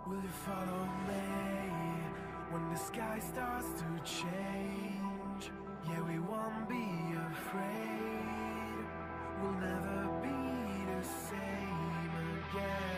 Will you follow me when the sky starts to change? Yeah, we won't be afraid. We'll never be the same again.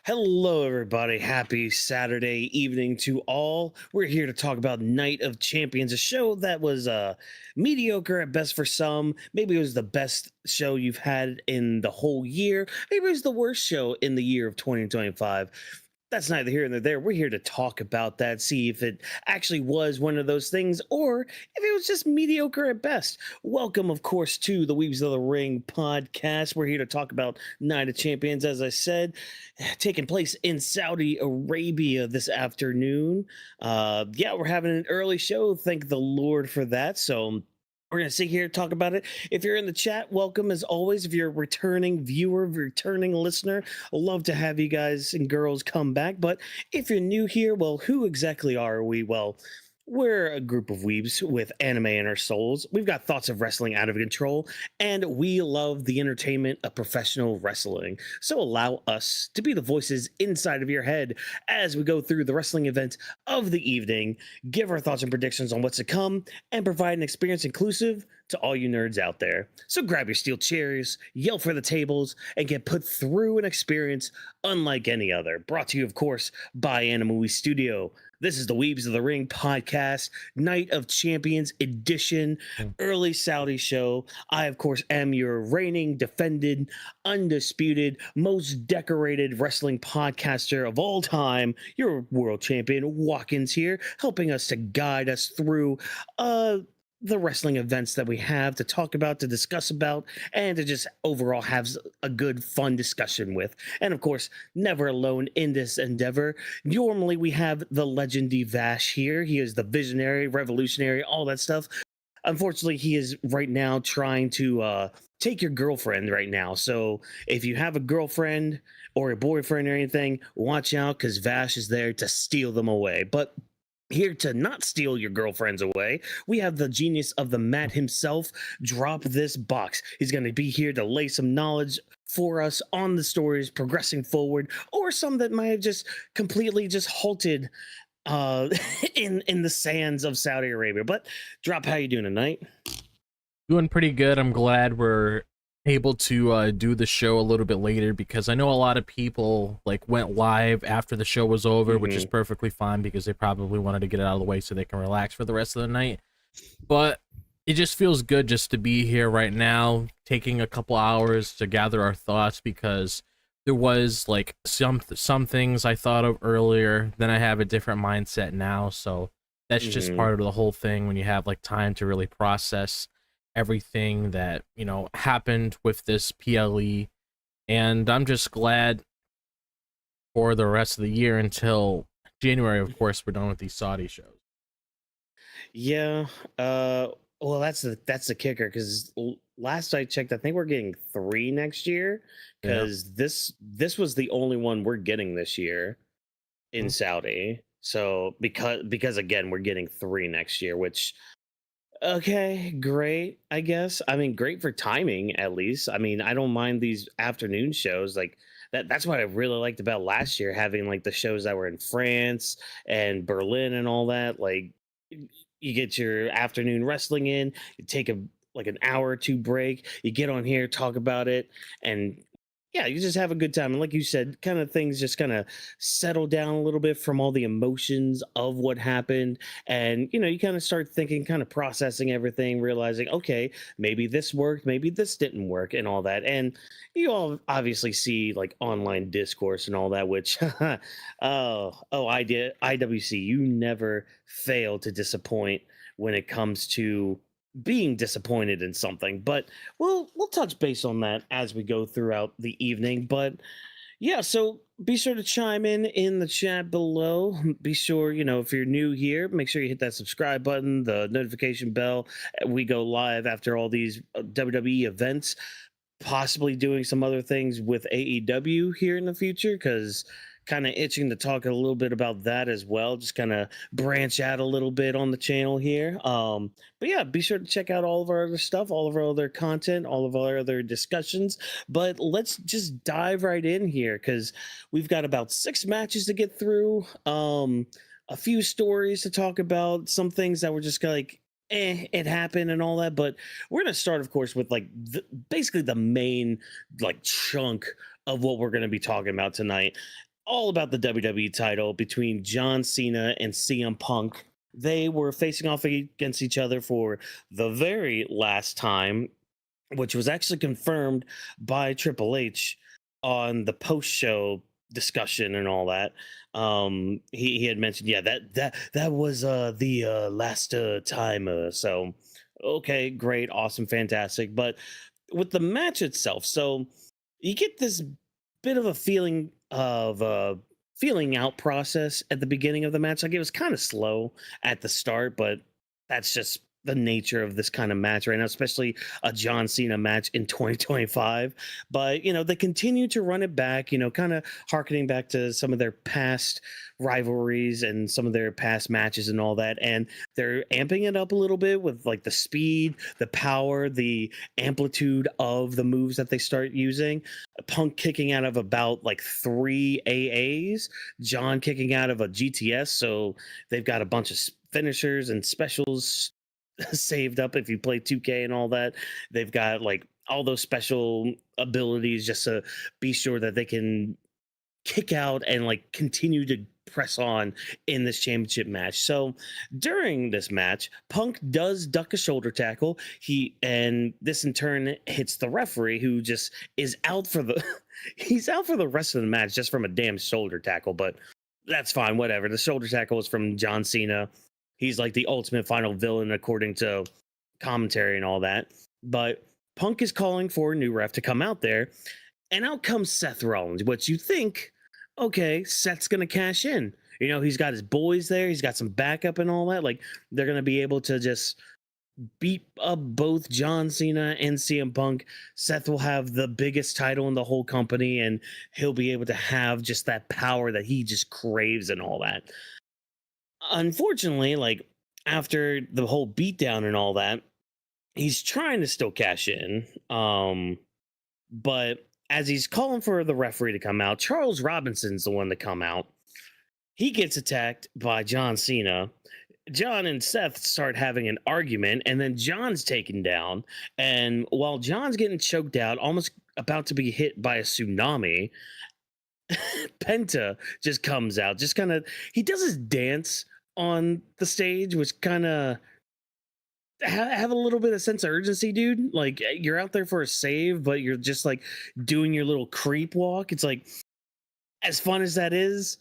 Hello, everybody. Happy Saturday evening to all. We're here to talk about Night of Champions, a show that was mediocre at best for some. Maybe it was the best show you've had in the whole year. Maybe it was the worst show in the year of 2025. That's neither here nor there. We're here to talk about that, see if it actually was one of those things or if it was just mediocre at best. Welcome, of course, to the Weebs of the Ring podcast. We're here to talk about Night of Champions, as I said, taking place in Saudi Arabia this afternoon. Yeah, we're having an early show. Thank the Lord for that. So we're going to sit here and talk about it. If you're in the chat, welcome as always. If you're a returning viewer, returning listener, I'd love to have you guys and girls come back. But if you're new here, well, who exactly are we? Well, we're a group of weebs with anime in our souls. We've got thoughts of wrestling out of control, and we love the entertainment of professional wrestling. So allow us to be the voices inside of your head as we go through the wrestling event of the evening, give our thoughts and predictions on what's to come, and provide an experience inclusive to all you nerds out there. So grab your steel chairs, yell for the tables, and get put through an experience unlike any other. Brought to you, of course, by Movie Studio. This is the Weebs of the Ring podcast, Night of Champions edition, early Saudi show. I, of course, am your reigning, defended, undisputed, most decorated wrestling podcaster of all time, your world champion, Watkins here, helping us to guide us through the wrestling events that we have to talk about, to discuss about, and to just overall have a good, fun discussion with. And of course, never alone in this endeavor. Normally, we have the legendary Vash here. He is the visionary, revolutionary, all that stuff. Unfortunately, he is right now trying to take your girlfriend right now. So if you have a girlfriend or a boyfriend or anything, watch out because Vash is there to steal them away. But here to not steal your girlfriends away, we have the genius of the mat himself. Drop this box. He's going to be here to lay some knowledge for us on the stories progressing forward, or some that might have just completely just halted in the sands of Saudi Arabia. But Drop, how you doing tonight? Doing pretty good. I'm glad we're able to do the show a little bit later because I know a lot of people like went live after the show was over, which is perfectly fine because they probably wanted to get it out of the way so they can relax for the rest of the night. But it just feels good just to be here right now, taking a couple hours to gather our thoughts because there was like some things I thought of earlier, then I have a different mindset now. So that's just part of the whole thing when you have like time to really process everything that happened with this PLE, and I'm just glad for the rest of the year until January. Of course, we're done with these Saudi shows. Yeah, well, that's the kicker because last I checked, I think we're getting 3 next year because this was the only one we're getting this year in Saudi. So because again, we're getting 3 next year, which. Okay, great, I guess. I mean, great for timing, at least. I mean, I don't mind these afternoon shows. Like that's what I really liked about last year, having like the shows that were in France and Berlin and all that. Like you get your afternoon wrestling in, you take an hour or 2 break, you get on here, talk about it, and yeah, you just have a good time. And like you said, kind of things just kind of settle down a little bit from all the emotions of what happened. And, you kind of start thinking, kind of processing everything, realizing, okay, maybe this worked, maybe this didn't work, and all that. And you all obviously see like online discourse and all that, which, IWC, you never fail to disappoint when it comes to being disappointed in something. But we'll touch base on that as we go throughout the evening. But yeah, so be sure to chime in the chat below. Be sure, if you're new here, make sure you hit that subscribe button, the notification bell. We go live after all these WWE events, possibly doing some other things with AEW here in the future, because kind of itching to talk a little bit about that as well, just kind of branch out a little bit on the channel here. But yeah, be sure to check out all of our other stuff, all of our other content, all of our other discussions. But let's just dive right in here because we've got about 6 matches to get through, a few stories to talk about, some things that were just like it happened and all that. But we're gonna start, of course, with like basically the main like chunk of what we're going to be talking about tonight. all about the WWE title between John Cena and CM Punk. They were facing off against each other for the very last time, which was actually confirmed by Triple H on the post show discussion and all that. He had mentioned, yeah, that was the last time. So okay, great, awesome, fantastic. But with the match itself, so you get this bit of a feeling of feeling out process at the beginning of the match. Like it was kind of slow at the start, but that's just the nature of this kind of match right now, especially a John Cena match in 2025. But, they continue to run it back, kind of harkening back to some of their past rivalries and some of their past matches and all that. And they're amping it up a little bit with like the speed, the power, the amplitude of the moves that they start using. Punk kicking out of about like 3 AAs, John kicking out of a GTS. So they've got a bunch of finishers and specials saved up if you play 2K and all that. They've got like all those special abilities just to be sure that they can kick out and like continue to press on in this championship match. So during this match, Punk does duck a shoulder tackle. And this in turn hits the referee, who just is out for the he's out for the rest of the match just from a damn shoulder tackle, but that's fine, whatever. The shoulder tackle is from John Cena. He's like the ultimate final villain according to commentary and all that. But Punk is calling for a new ref to come out there, and out comes Seth Rollins, which you think, okay, Seth's going to cash in. He's got his boys there. He's got some backup and all that. Like, they're going to be able to just beat up both John Cena and CM Punk. Seth will have the biggest title in the whole company, and he'll be able to have just that power that he just craves and all that. Unfortunately, like after the whole beatdown and all that, he's trying to still cash in. But as he's calling for the referee to come out, Charles Robinson's the one to come out. He gets attacked by John Cena. John and Seth start having an argument, and then John's taken down. And while John's getting choked out, almost about to be hit by a tsunami, Penta just comes out, just kind of, he does his dance on the stage, which kind of have a little bit of sense of urgency, dude. Like, you're out there for a save, but you're just like doing your little creep walk. It's like, as fun as that is,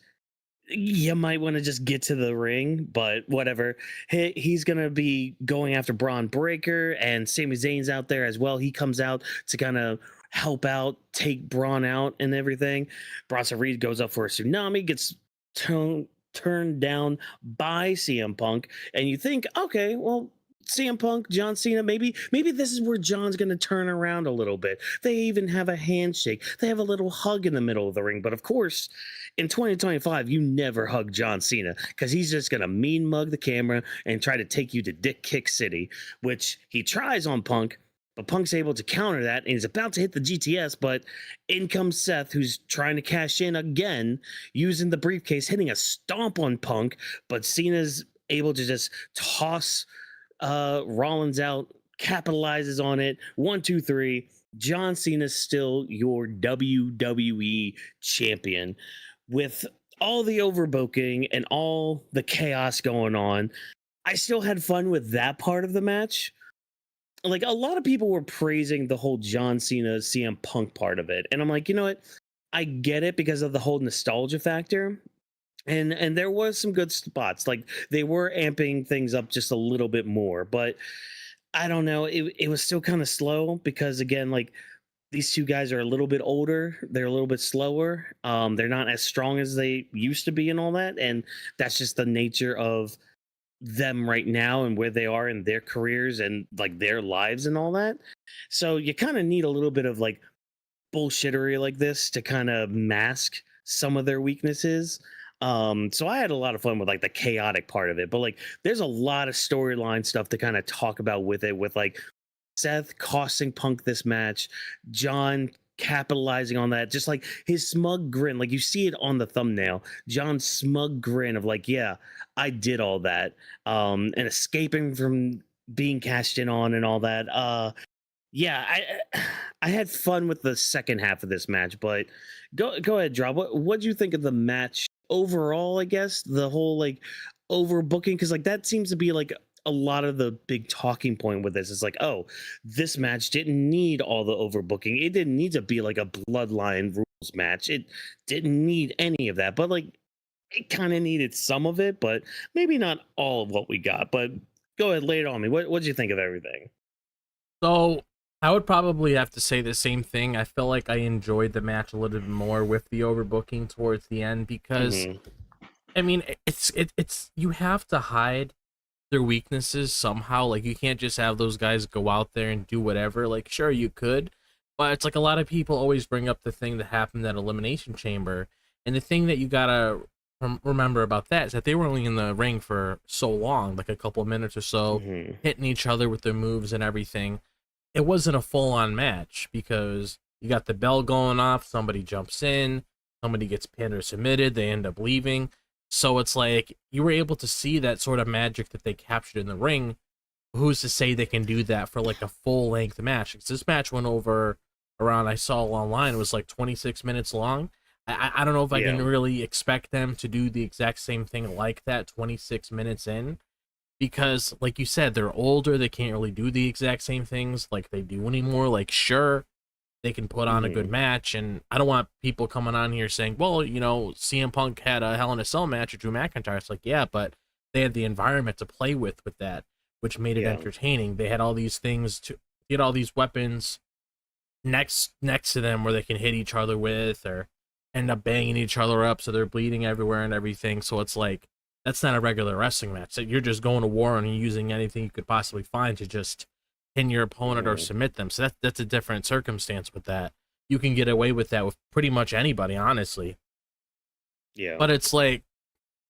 you might want to just get to the ring, but whatever. He's going to be going after Braun Breaker, and Sami Zayn's out there as well. He comes out to kind of help out, take Braun out and everything. Bronson Reed goes up for a tsunami, gets turned down by CM Punk, and you think, okay, well, CM Punk, John Cena, maybe this is where John's going to turn around a little bit. They even have a handshake. They have a little hug in the middle of the ring. But of course, in 2025, you never hug John Cena, because he's just going to mean mug the camera and try to take you to Dick Kick City, which he tries on Punk. But Punk's able to counter that, and he's about to hit the GTS, but in comes Seth, who's trying to cash in again, using the briefcase, hitting a stomp on Punk, but Cena's able to just toss Rollins out, capitalizes on it. 1, 2, 3. John Cena's still your WWE champion. With all the overbooking and all the chaos going on, I still had fun with that part of the match. Like, a lot of people were praising the whole John Cena CM Punk part of it, and I'm like, you know what? I get it because of the whole nostalgia factor. And there was some good spots. Like, they were amping things up just a little bit more, but I don't know. It was still kind of slow because, again, like, these two guys are a little bit older. They're a little bit slower. They're not as strong as they used to be and all that. And that's just the nature of them right now and where they are in their careers and like their lives and all that. So you kind of need a little bit of like bullshittery like this to kind of mask some of their weaknesses. So I had a lot of fun with like the chaotic part of it, but like there's a lot of storyline stuff to kind of talk about with it, with like Seth costing Punk this match, John capitalizing on that, just like his smug grin, like you see it on the thumbnail, John's smug grin of like, yeah, I did all that, and escaping from being cashed in on and all that. Yeah, I had fun with the second half of this match, but go ahead, Drop. What do you think of the match overall? I guess the whole like overbooking, because like that seems to be like a lot of the big talking point with this. Is like, oh, this match didn't need all the overbooking. It didn't need to be like a bloodline rules match. It didn't need any of that. But like, it kind of needed some of it, but maybe not all of what we got. But go ahead, lay it on me. What do you think of everything? So I would probably have to say the same thing. I feel like I enjoyed the match a little bit more with the overbooking towards the end because Hmm. I mean it's you have to hide their weaknesses somehow. Like you can't just have those guys go out there and do whatever. Like sure you could, but it's like a lot of people always bring up the thing that happened at Elimination Chamber, and the thing that you gotta remember about that is that they were only in the ring for so long, like a couple of minutes or so, Hmm. hitting each other with their moves and everything. It wasn't a full-on match because you got the bell going off, somebody jumps in, somebody gets pinned or submitted, they end up leaving. So it's like you were able to see that sort of magic that they captured in the ring. Who's to say they can do that for like a full-length match? Because this match went over around, I saw online, it was like 26 minutes long. I don't know if I can Yeah. really expect them to do the exact same thing like that 26 minutes in because like you said, they're older, they can't really do the exact same things like they do anymore. Like sure, they can put on a good Hmm. match, and I don't want people coming on here saying, well, CM Punk had a Hell in a Cell match with Drew McIntyre. It's like, yeah, but they had the environment to play with that, which made it Yeah. entertaining. They had all these things to get, all these weapons next to them where they can hit each other with or end up banging each other up so they're bleeding everywhere and everything. So it's like that's not a regular wrestling match. You're just going to war and using anything you could possibly find to just pin your opponent or Hmm. submit them. So that's a different circumstance with that. You can get away with that with pretty much anybody, honestly. Yeah. But it's like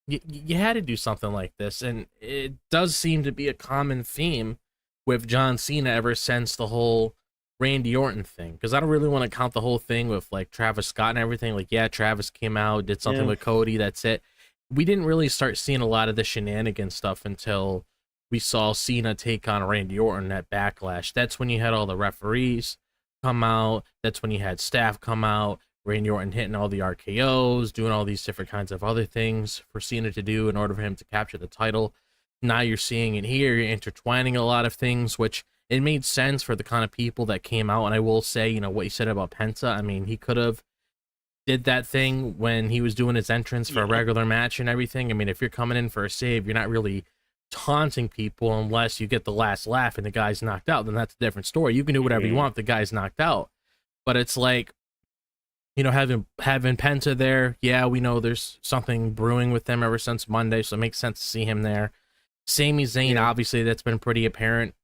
you had to do something like this, and it does seem to be a common theme with John Cena ever since the whole Randy Orton thing. Because I don't really want to count the whole thing with like Travis Scott and everything. Like, yeah, Travis came out, did something Yeah. with Cody. That's it. We didn't really start seeing a lot of the shenanigans stuff until we saw Cena take on Randy Orton at Backlash. That's when you had all the referees come out. That's when you had staff come out. Randy Orton hitting all the RKOs, doing all these different kinds of other things for Cena to do in order for him to capture the title. Now you're seeing it here, you're intertwining a lot of things, which it made sense for the kind of people that came out. And I will say, what you said about Penta, I mean, he could have did that thing when he was doing his entrance for a Yeah. regular match and everything. I mean, if you're coming in for a save, you're not really taunting people unless you get the last laugh and the guy's knocked out. Then that's a different story. You can do whatever you Hmm. want if the guy's knocked out. But it's like, having Penta there, yeah, we know there's something brewing with them ever since Monday, so it makes sense to see him there. Sami Zayn, Yeah. obviously, that's been pretty apparent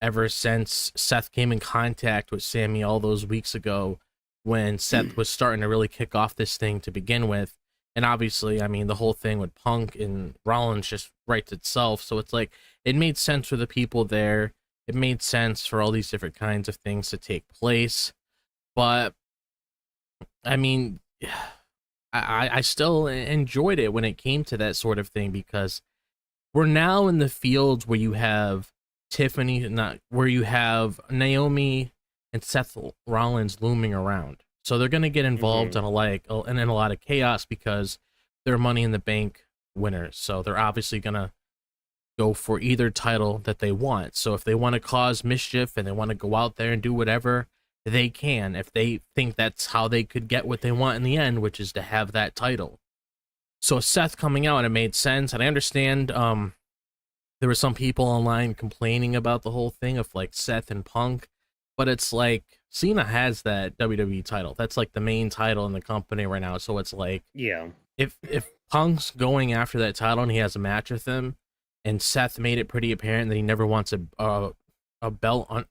ever since Seth came in contact with Sami all those weeks ago when Seth was starting to really kick off this thing to begin with. And obviously, I mean, the whole thing with Punk and Rollins just writes itself. So it's like, it made sense for the people there. It made sense for all these different kinds of things to take place. But I mean, I still enjoyed it when it came to that sort of thing because we're now in the fields where you have Tiffany, not where you have Naomi and Seth Rollins looming around. So they're gonna get involved Hmm. in a lot of chaos because they're Money in the Bank winners. So they're obviously gonna go for either title that they want. So if they want to cause mischief and they want to go out there and do whatever, they can. If they think that's how they could get what they want in the end, which is to have that title. So Seth coming out, and it made sense. And I understand there were some people online complaining about the whole thing of like Seth and Punk, but it's like Cena has that WWE title. That's like the main title in the company right now. So it's like Yeah. if Punk's going after that title and he has a match with him, and Seth made it pretty apparent that he never wants a belt on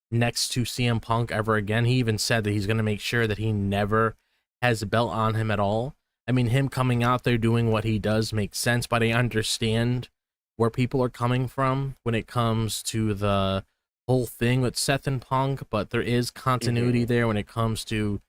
next to CM Punk ever again. He even said that he's going to make sure that he never has a belt on him at all. I mean, him coming out there doing what he does makes sense, but I understand where people are coming from when it comes to the whole thing with Seth and Punk, but there is continuity Hmm. there when it comes to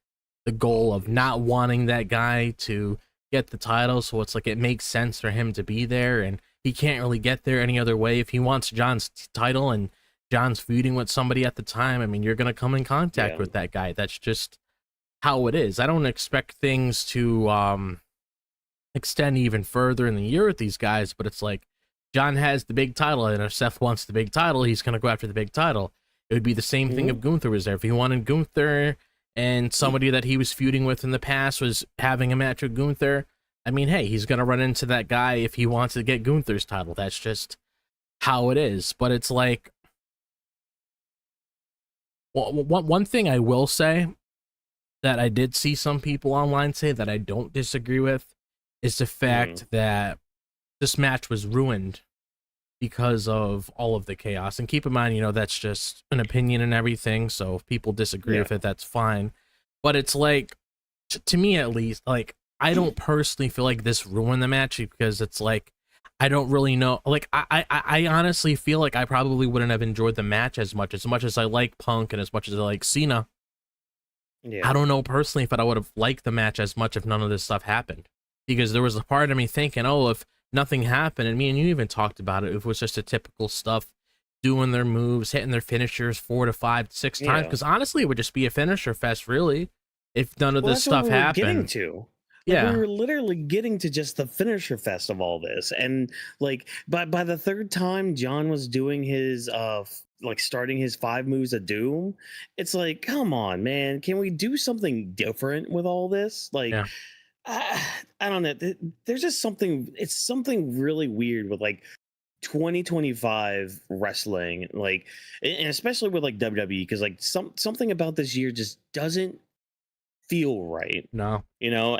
the goal of not wanting that guy to get the title. So it's like it makes sense for him to be there, and he can't really get there any other way. If he wants John's title and John's feuding with somebody at the time, I mean, you're gonna come in contact with that guy. That's just how it is. I don't expect things to extend even further in the year with these guys, but it's like John has the big title, and if Seth wants the big title, he's gonna go after the big title. It would be the same thing if Gunther was there. If he wanted Gunther and somebody that he was feuding with in the past was having a match with Gunther, I mean, hey, he's gonna run into that guy if he wants to get Gunther's title. That's just how it is. But it's like, well, one thing I will say that I did see some people online say that I don't disagree with is the fact that this match was ruined because of all of the chaos. And keep in mind, that's just an opinion and everything. So if people disagree with it, that's fine. But it's like, to me at least, like, I don't personally feel like this ruined the match, because it's like, I don't really know. Like, I honestly feel like I probably wouldn't have enjoyed the match as much as I like Punk and as much as I like Cena. I don't know personally if I would have liked the match as much if none of this stuff happened, because there was a part of me thinking, oh, if nothing happened, and me and you even talked about it, if it was just a typical stuff, doing their moves, hitting their finishers 4 to 5 to 6 times, because honestly, it would just be a finisher fest, really, if none of this stuff happened. We were literally getting to just the finisher fest of all this, and like by the third time John was doing his like starting his 5 moves of doom, it's like, come on, man, can we do something different with all this? Like, I don't know, there's just something, it's something really weird with like 2025 wrestling, like, and especially with like WWE, because like something about this year just doesn't feel right. No.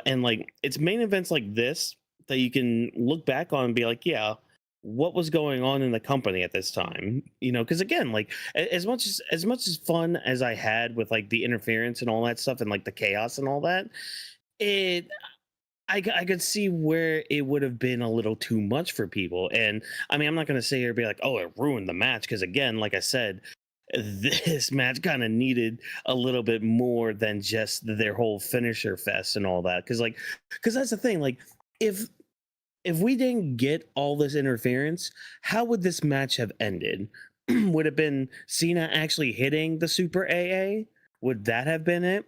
And like, it's main events like this that you can look back on and be like, yeah, what was going on in the company at this time? Because again, like, as much as fun as I had with like the interference and all that stuff and like the chaos and all that, I could see where it would have been a little too much for people. And I mean, I'm not going to sit here and be like, oh, it ruined the match, because again, like I said, this match kind of needed a little bit more than just their whole finisher fest and all that. Because that's the thing. Like, if we didn't get all this interference, how would this match have ended? Would it have been Cena actually hitting the Super AA? Would that have been it?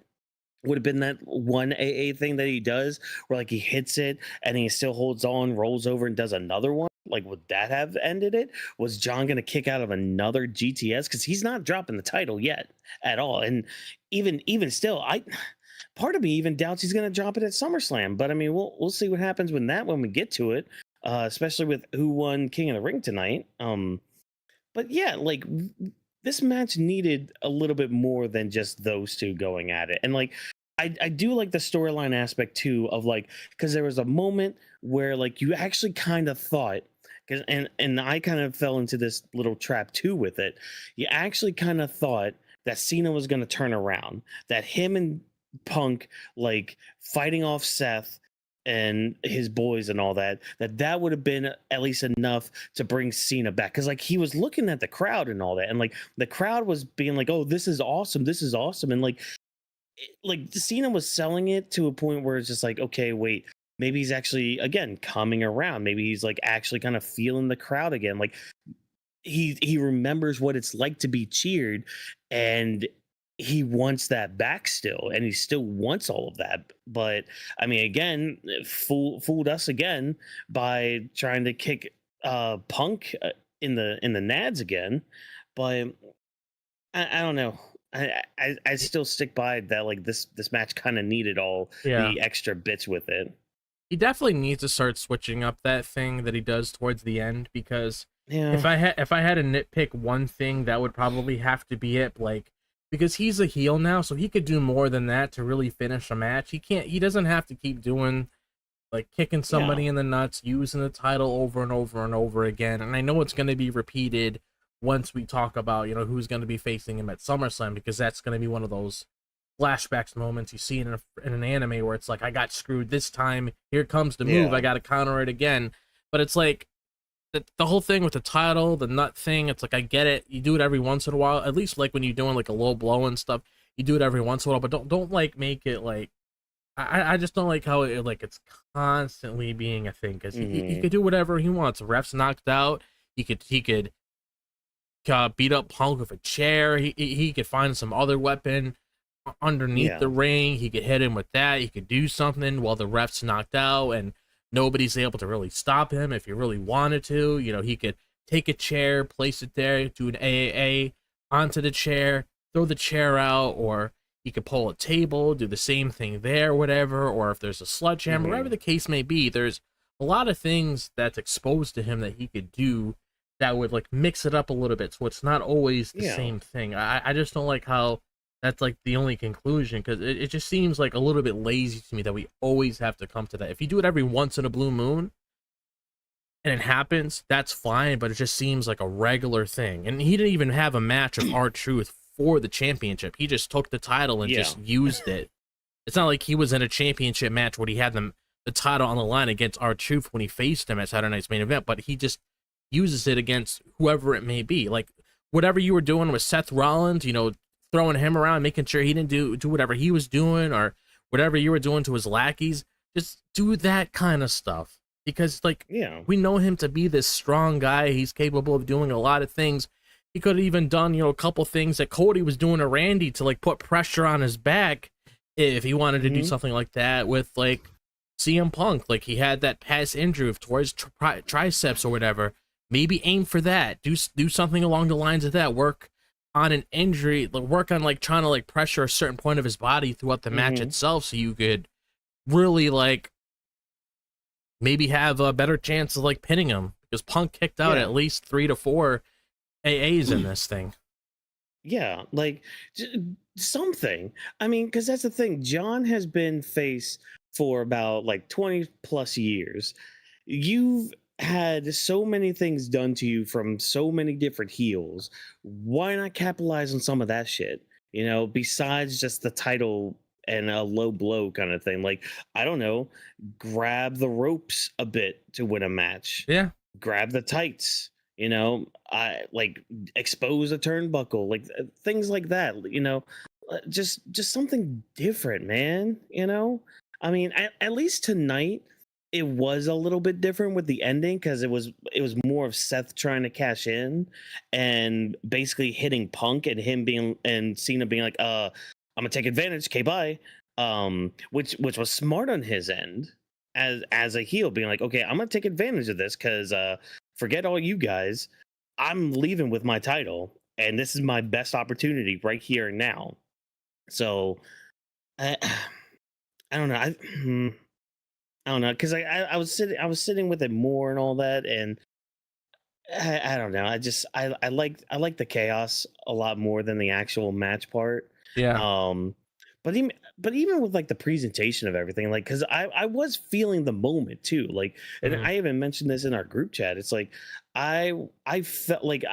Would have been that one AA thing that he does where like he hits it and he still holds on, rolls over, and does another one? Like, would that have ended it? Was John going to kick out of another GTS? Because he's not dropping the title yet at all. And even still, part of me even doubts he's going to drop it at SummerSlam. But I mean, we'll see what happens when we get to it, especially with who won King of the Ring tonight. But yeah, like, this match needed a little bit more than just those two going at it. And like, I do like the storyline aspect too, of like, because there was a moment where like you actually kind of thought, and I kind of fell into this little trap too with it. You actually kind of thought that Cena was going to turn around, that him and Punk like fighting off Seth and his boys and all that would have been at least enough to bring Cena back, because like he was looking at the crowd and all that, and like the crowd was being like, oh, this is awesome, and like Cena was selling it to a point where it's just like, okay, wait, maybe he's actually again coming around, maybe he's like actually kind of feeling the crowd again, like he remembers what it's like to be cheered, and he wants that back still, and he still wants all of that. But I mean, again, fooled us again by trying to kick Punk in the nads again. But I don't know. I still stick by that. Like, this match kind of needed all the extra bits with it. He definitely needs to start switching up that thing that he does towards the end, because if I had to nitpick one thing, that would probably have to be it. Like, because he's a heel now, so he could do more than that to really finish a match. He doesn't have to keep doing like kicking somebody in the nuts, using the title over and over and over again. And I know it's going to be repeated once we talk about, who's going to be facing him at SummerSlam, because that's going to be one of those flashbacks moments you see in an anime where it's like, I got screwed this time, here comes the move, I got to counter it again. But it's like, the whole thing with the title, the nut thing, it's like, I get it. You do it every once in a while, at least like when you're doing like a low blow and stuff, you do it every once in a while, but don't like make it like, I just don't like how it's constantly being a thing, because he could do whatever he wants. The ref's knocked out, he could beat up Punk with a chair. He could find some other weapon underneath the ring. He could hit him with that. He could do something while the ref's knocked out and nobody's able to really stop him if he really wanted to. You know, he could take a chair, place it there, do an AAA onto the chair, throw the chair out, or he could pull a table, do the same thing there, whatever, or if there's a sledgehammer, whatever the case may be, there's a lot of things that's exposed to him that he could do that would like mix it up a little bit so it's not always the same thing. I just don't like how that's like the only conclusion, because it just seems like a little bit lazy to me that we always have to come to that. If you do it every once in a blue moon and it happens, that's fine, but it just seems like a regular thing. And he didn't even have a match of R-Truth for the championship. He just took the title and just used it. It's not like he was in a championship match where he had the title on the line against R-Truth when he faced him at Saturday Night's Main Event, but he just uses it against whoever it may be. Like whatever you were doing with Seth Rollins, you know, throwing him around, making sure he didn't do whatever he was doing, or whatever you were doing to his lackeys, just do that kind of stuff. Because like we know him to be this strong guy. He's capable of doing a lot of things. He could have even done, you know, a couple things that Cody was doing to Randy to like put pressure on his back if he wanted to do something like that with like CM Punk. Like he had that past injury towards triceps or whatever. Maybe aim for that. Do something along the lines of that. Work on an injury, work on like trying to like pressure a certain point of his body throughout the match itself, so you could really like maybe have a better chance of like pinning him, because Punk kicked out at least 3 to 4 AAs in this thing. Yeah, like something. I mean, because that's the thing. John has been face for about like 20 plus years. You've had so many things done to you from so many different heels. Why not capitalize on some of that shit? You know, besides just the title and a low blow kind of thing. Like, I don't know, grab the ropes a bit to win a match. Yeah. Grab the tights, you know, I like expose a turnbuckle, like things like that, you know, just something different, man. You know, I mean, at least tonight, it was a little bit different with the ending, because it was more of Seth trying to cash in and basically hitting Punk and him being, and Cena being like, I'm gonna take advantage, okay, bye. Which was smart on his end as a heel, being like, okay, I'm gonna take advantage of this, because forget all you guys, I'm leaving with my title, and this is my best opportunity right here and now. So I don't know. I don't know, because I was sitting with it more and all that, and I don't know. I like the chaos a lot more than the actual match part. Yeah. But even with like the presentation of everything, like, because I was feeling the moment too, like, and I even mentioned this in our group chat. It's like I felt like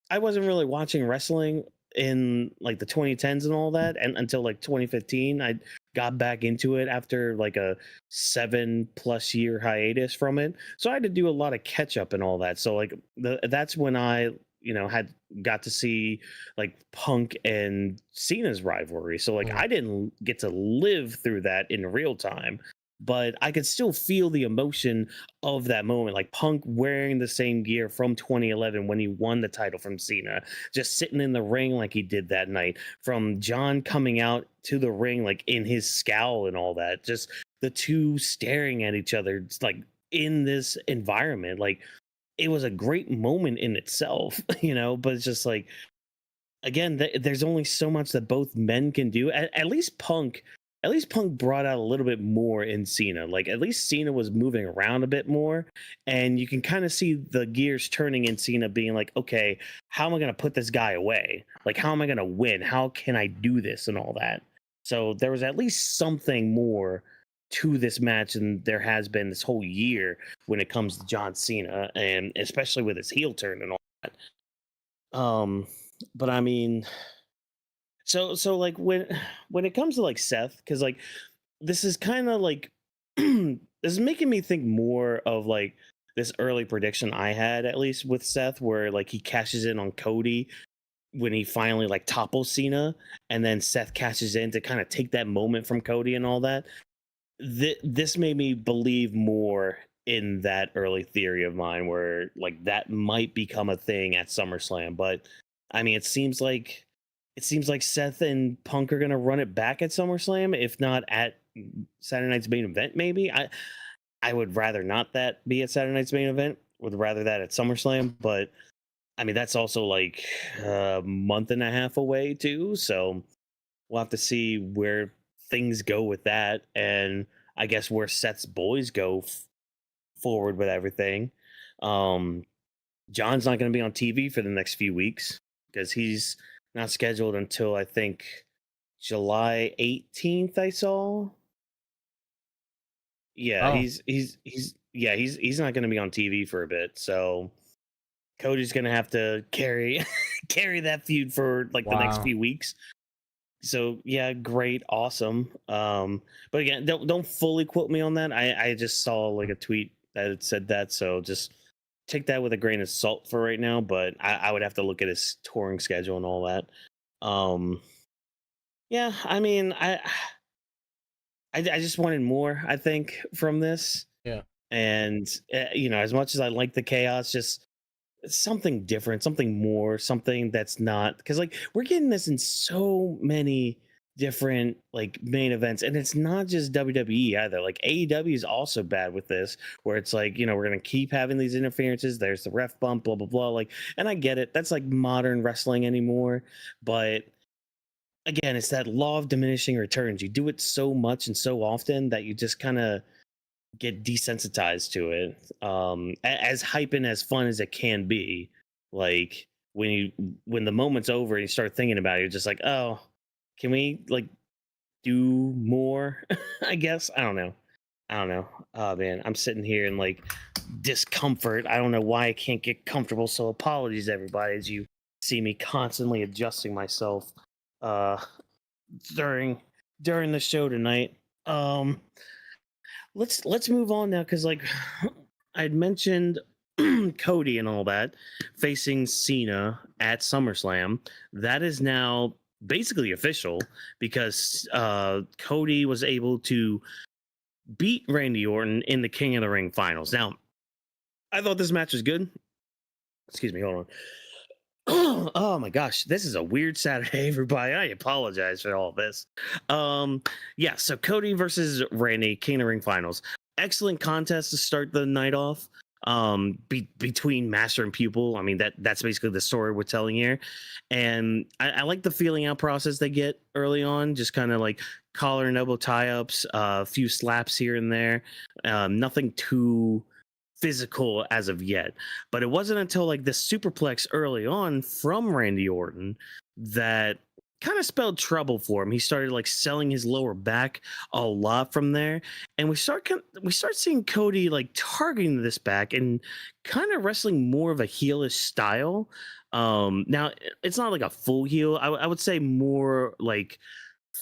I wasn't really watching wrestling in like the 2010s and all that, and until like 2015 I got back into it after like a 7+ year hiatus from it, so I had to do a lot of catch up and all that. So like that's when I, you know, got to see like Punk and Cena's rivalry. So like I didn't get to live through that in real time, but I could still feel the emotion of that moment. Like Punk wearing the same gear from 2011 when he won the title from Cena, just sitting in the ring like he did that night, from John coming out to the ring like in his scowl and all that, just the two staring at each other like in this environment. Like, it was a great moment in itself, you know, but it's just like, again, there's only so much that both men can do. At least Punk brought out a little bit more in Cena. Like, at least Cena was moving around a bit more, and you can kind of see the gears turning in Cena, being like, okay, how am I going to put this guy away? Like, how am I going to win? How can I do this and all that? So there was at least something more to this match than there has been this whole year when it comes to John Cena, and especially with his heel turn and all that. But I mean, so like when it comes to like Seth, because like this is kind of like this is making me think more of like this early prediction I had, at least with Seth, where like he cashes in on Cody when he finally like topples Cena, and then Seth cashes in to kind of take that moment from Cody and all that. This made me believe more in that early theory of mine, where like that might become a thing at SummerSlam. But I mean, it seems like Seth and Punk are gonna run it back at SummerSlam, if not at Saturday night's main event. Maybe I would rather not that be at Saturday night's main event. Would rather that at SummerSlam, but I mean that's also like a month and a half away too. So we'll have to see where things go with that, and I guess where Seth's boys go forward with everything. Um, John's not going to be on TV for the next few weeks because he's not scheduled until I think July 18th. I saw. Yeah, Oh, he's not going to be on TV for a bit. So Cody's going to have to carry carry that feud for like the next wow. few weeks. So yeah, great, awesome. But again, don't fully quote me on that. I just saw like a tweet that it said that, so just take that with a grain of salt for right now. But I would have to look at his touring schedule and all that. Yeah, I mean, I just wanted more, I think, from this. Yeah. And you know, as much as I like the chaos, just something different, something more, something that's not, because like we're getting this in so many different like main events, and it's not just WWE either. Like AEW is also bad with this, where it's like, you know, we're gonna keep having these interferences. There's the ref bump, blah blah blah. Like, and I get it. That's like modern wrestling anymore, but again, it's that law of diminishing returns. You do it so much and so often that you just kind of get desensitized to it. As hype and as fun as it can be, like when the moment's over and you start thinking about it, you're just like, oh, can we like do more? I guess I don't know. Oh man, I'm sitting here in like discomfort. I don't know why I can't get comfortable. So apologies, everybody, as you see me constantly adjusting myself uh during the show tonight. Let's move on now, because like I'd mentioned Cody and all that facing Cena at SummerSlam. That is now basically official, because Cody was able to beat Randy Orton in the King of the Ring finals. Now, I thought this match was good. Excuse me, hold on. Oh my gosh, this is a weird Saturday, everybody. I apologize for all this. Yeah, so Cody versus Randy, King of the Ring finals. Excellent contest to start the night off. Between master and pupil. I mean, that's basically the story we're telling here. And I like the feeling out process they get early on, just kind of like collar and elbow tie-ups, a few slaps here and there. Nothing too physical as of yet, but it wasn't until like this superplex early on from Randy Orton that kind of spelled trouble for him. He started like selling his lower back a lot from there, and we start seeing Cody like targeting this back and kind of wrestling more of a heelish style. Now it's not like a full heel. I would say more like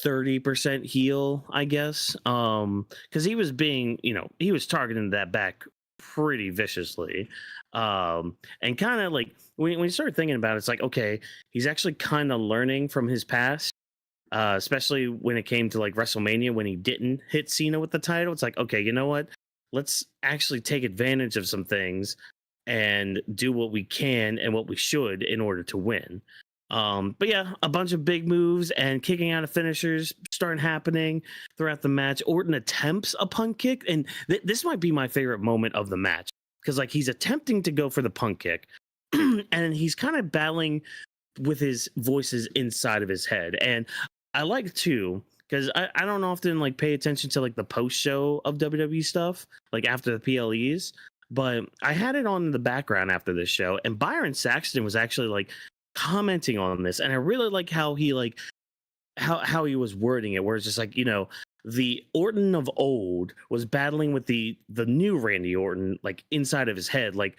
30% heel, I guess. Because he was being, you know, he was targeting that back pretty viciously. And kind of like when you start thinking about it, it's like, okay, he's actually kind of learning from his past. Especially when it came to like WrestleMania, when he didn't hit Cena with the title. It's like, okay, you know what? Let's actually take advantage of some things and do what we can and what we should in order to win. But yeah, a bunch of big moves and kicking out of finishers starting happening throughout the match. Orton attempts a punt kick, and this might be my favorite moment of the match, because like he's attempting to go for the punt kick and he's kind of battling with his voices inside of his head. And I like too, because I don't often like pay attention to like the post show of WWE stuff, like after the PLEs, but I had it on in the background after this show, and Byron Saxton was actually like commenting on this, and I really like how he like how he was wording it, where it's just like, you know, the Orton of old was battling with the new Randy Orton like inside of his head, like,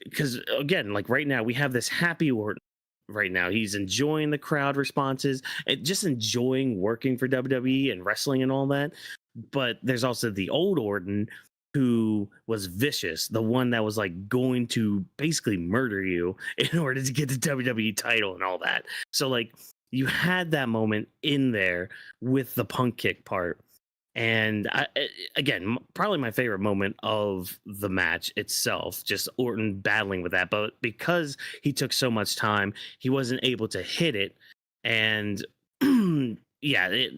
because again, like right now we have this happy Orton. Right now, he's enjoying the crowd responses and just enjoying working for WWE and wrestling and all that. But there's also the old Orton who was vicious, the one that was like going to basically murder you in order to get the WWE title and all that. So like you had that moment in there with the punk kick part. And again, probably my favorite moment of the match itself, just Orton battling with that. But because he took so much time, he wasn't able to hit it. And yeah,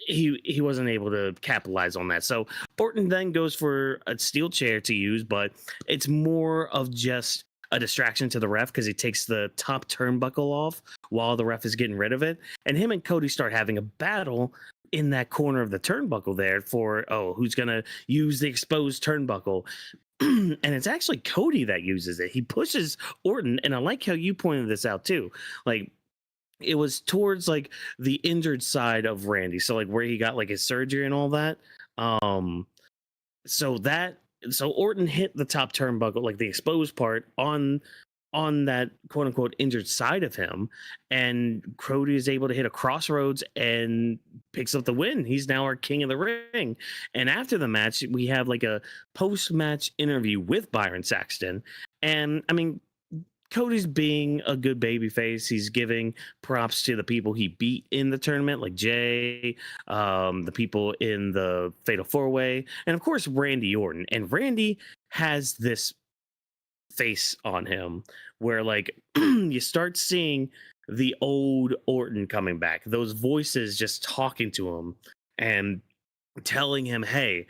he wasn't able to capitalize on that. So Orton then goes for a steel chair to use, but it's more of just a distraction to the ref because he takes the top turnbuckle off while the ref is getting rid of it. And him and Cody start having a battle in that corner of the turnbuckle there for, who's going to use the exposed turnbuckle. And it's actually Cody that uses it. He pushes Orton. And I like how you pointed this out too. Like, it was towards like the injured side of Randy. So like where he got like his surgery and all that. So Orton hit the top turnbuckle, like the exposed part on that quote unquote injured side of him, and Cody is able to hit a crossroads and picks up the win. He's now our king of the ring. And after the match, we have like a post-match interview with Byron Saxton. And I mean, Cody's being a good babyface. He's giving props to the people he beat in the tournament, like Jay, the people in the Fatal 4-Way, and of course Randy Orton. And Randy has this face on him where like you start seeing the old Orton coming back. Those voices just talking to him and telling him, hey,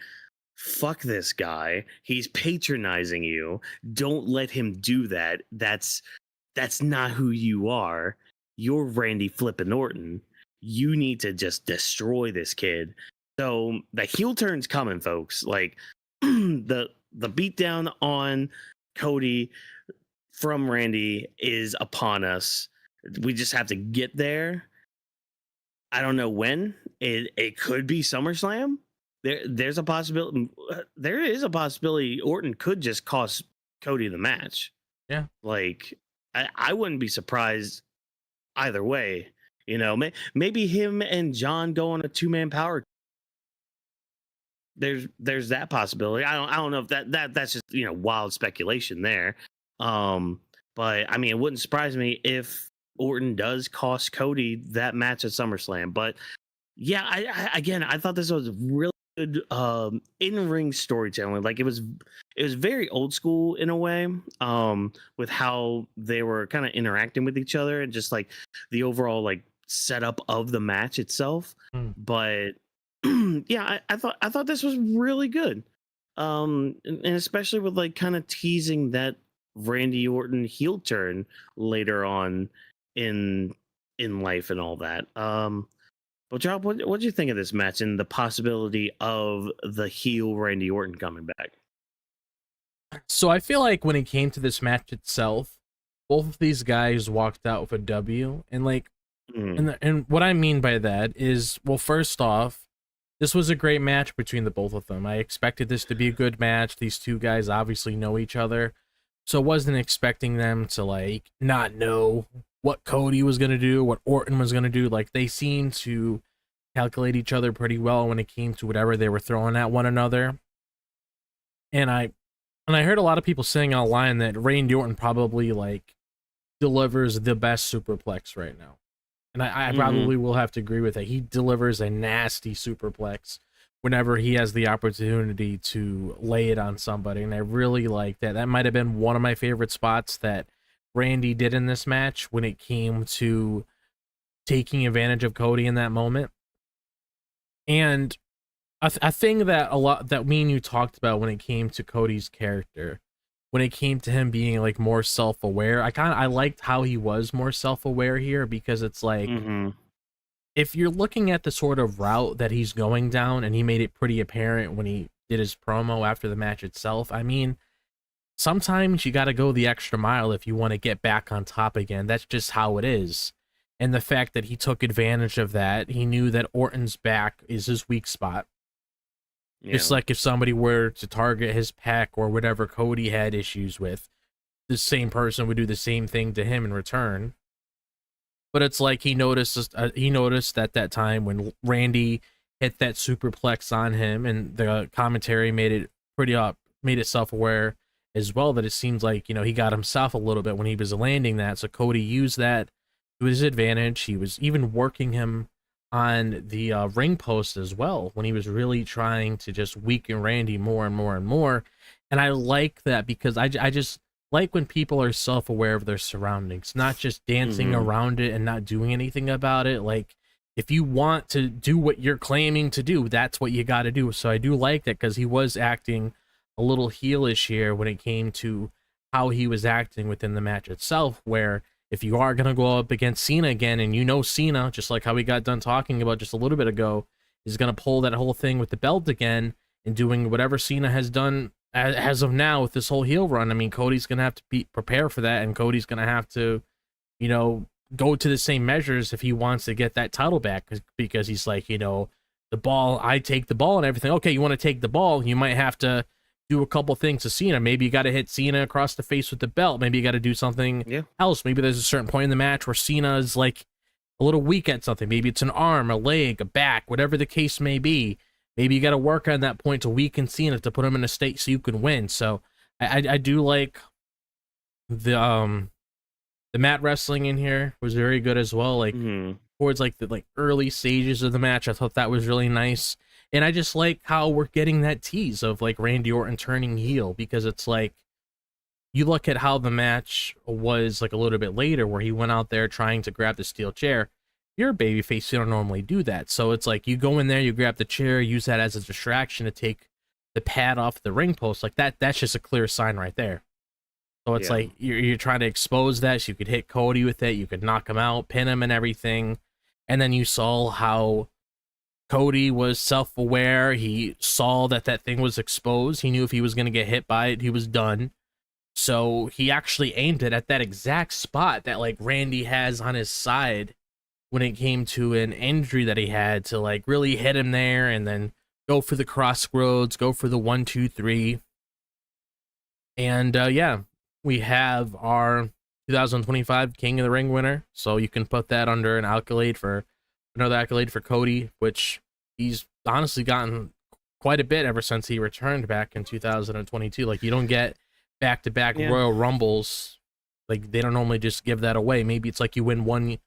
fuck this guy. He's patronizing you. Don't let him do that. That's not who you are. You're Randy flippin' Orton. You need to just destroy this kid. So the heel turn's coming, folks. Like the beatdown on Cody from Randy is upon us. We just have to get there. I don't know when. It could be SummerSlam. There's a possibility. There is a possibility Orton could just cost Cody the match. Yeah, like I wouldn't be surprised either way. You know, maybe him and John go on a 2-man power. There's that possibility. I don't know if that's just wild speculation there. But I mean, it wouldn't surprise me if Orton does cost Cody that match at SummerSlam. But yeah, I thought this was really good in-ring storytelling. Like it was very old school in a way, with how they were kind of interacting with each other and just like the overall like setup of the match itself. But yeah, I thought this was really good, and especially with like kind of teasing that Randy Orton heel turn later on in life and all that. Well, Job, what do you think of this match and the possibility of the heel Randy Orton coming back? So I feel like when it came to this match itself, both of these guys walked out with a W. And like, and what I mean by that is, well, first off, this was a great match between the both of them. I expected this to be a good match. These two guys obviously know each other, so wasn't expecting them to like not know what Cody was going to do, what Orton was going to do. Like they seemed to calculate each other pretty well when it came to whatever they were throwing at one another. And I heard a lot of people saying online that Randy Orton probably like delivers the best superplex right now. And I probably will have to agree with that. He delivers a nasty superplex whenever he has the opportunity to lay it on somebody. And I really like that. That might have been one of my favorite spots that Randy did in this match when it came to taking advantage of Cody in that moment. And a thing that a lot that me and you talked about when it came to Cody's character, when it came to him being like more self-aware, I liked how he was more self-aware here, because it's like if you're looking at the sort of route that he's going down, and he made it pretty apparent when he did his promo after the match itself. I mean, sometimes you got to go the extra mile if you want to get back on top again. That's just how it is. And the fact that he took advantage of that, he knew that Orton's back is his weak spot. Yeah. Just like if somebody were to target his pec or whatever Cody had issues with, the same person would do the same thing to him in return. But it's like he noticed at that time when Randy hit that superplex on him, and the commentary made it self-aware as well, that it seems like, he got himself a little bit when he was landing that. So Cody used that to his advantage. He was even working him on the ring post as well, when he was really trying to just weaken Randy more and more and more. And I like that because I just like when people are self-aware of their surroundings, not just dancing around it and not doing anything about it. Like, if you want to do what you're claiming to do, that's what you got to do. So I do like that, because he was acting a little heelish here when it came to how he was acting within the match itself, where if you are going to go up against Cena again, and you know Cena, just like how we got done talking about just a little bit ago, is going to pull that whole thing with the belt again and doing whatever Cena has done as of now with this whole heel run. I mean, Cody's going to have to be prepare for that, and Cody's going to have to, you know, go to the same measures if he wants to get that title back, because he's like, you know, the ball, I take the ball and everything. Okay, you want to take the ball, you might have to do a couple things to Cena. Maybe you got to hit Cena across the face with the belt. Maybe you got to do something else. Maybe there's a certain point in the match where Cena is like a little weak at something. Maybe it's an arm, a leg, a back, whatever the case may be. Maybe you got to work on that point to weaken Cena to put him in a state so you can win. So I do like the mat wrestling in here was very good as well. Like towards like the early stages of the match, I thought that was really nice. And I just like how we're getting that tease of like Randy Orton turning heel, because it's like, you look at how the match was like a little bit later, where he went out there trying to grab the steel chair. You're a babyface, you don't normally do that. So it's like, you go in there, you grab the chair, use that as a distraction to take the pad off the ring post. Like that's just a clear sign right there. So it's like you're trying to expose that, so you could hit Cody with it, you could knock him out, pin him and everything. And then you saw how Cody was self-aware. He saw that that thing was exposed. He knew if he was going to get hit by it, he was done. So he actually aimed it at that exact spot that like Randy has on his side when it came to an injury that he had, to like really hit him there and then go for the crossroads, go for the 1, 2, 3. And yeah, we have our 2025 King of the Ring winner. So you can put that under an accolade for another accolade for Cody, which he's honestly gotten quite a bit ever since he returned back in 2022. Like, you don't get back-to-back Royal Rumbles. Like, they don't normally just give that away. Maybe it's like you win one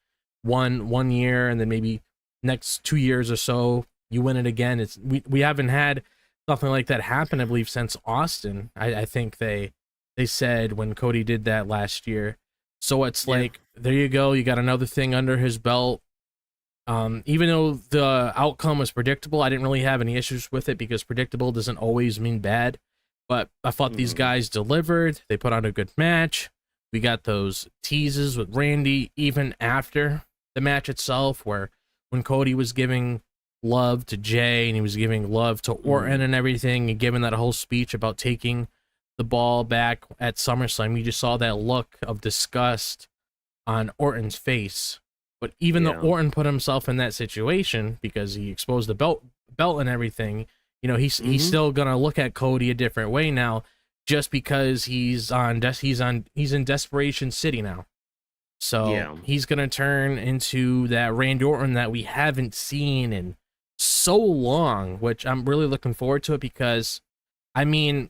year, and then maybe next 2 years or so you win it again. It's we haven't had something like that happen, I believe, since Austin. I think they said when Cody did that last year. So it's like, there you go, you got another thing under his belt. Even though the outcome was predictable, I didn't really have any issues with it, because predictable doesn't always mean bad. But I thought these guys delivered. They put on a good match. We got those teases with Randy even after the match itself, where when Cody was giving love to Jay and he was giving love to Orton and everything, and giving that whole speech about taking the ball back at SummerSlam, you just saw that look of disgust on Orton's face. But even though Orton put himself in that situation because he exposed the belt and everything, you know, he's still gonna look at Cody a different way now, just because he's in Desperation City now. So he's gonna turn into that Randy Orton that we haven't seen in so long, which I'm really looking forward to it, because I mean,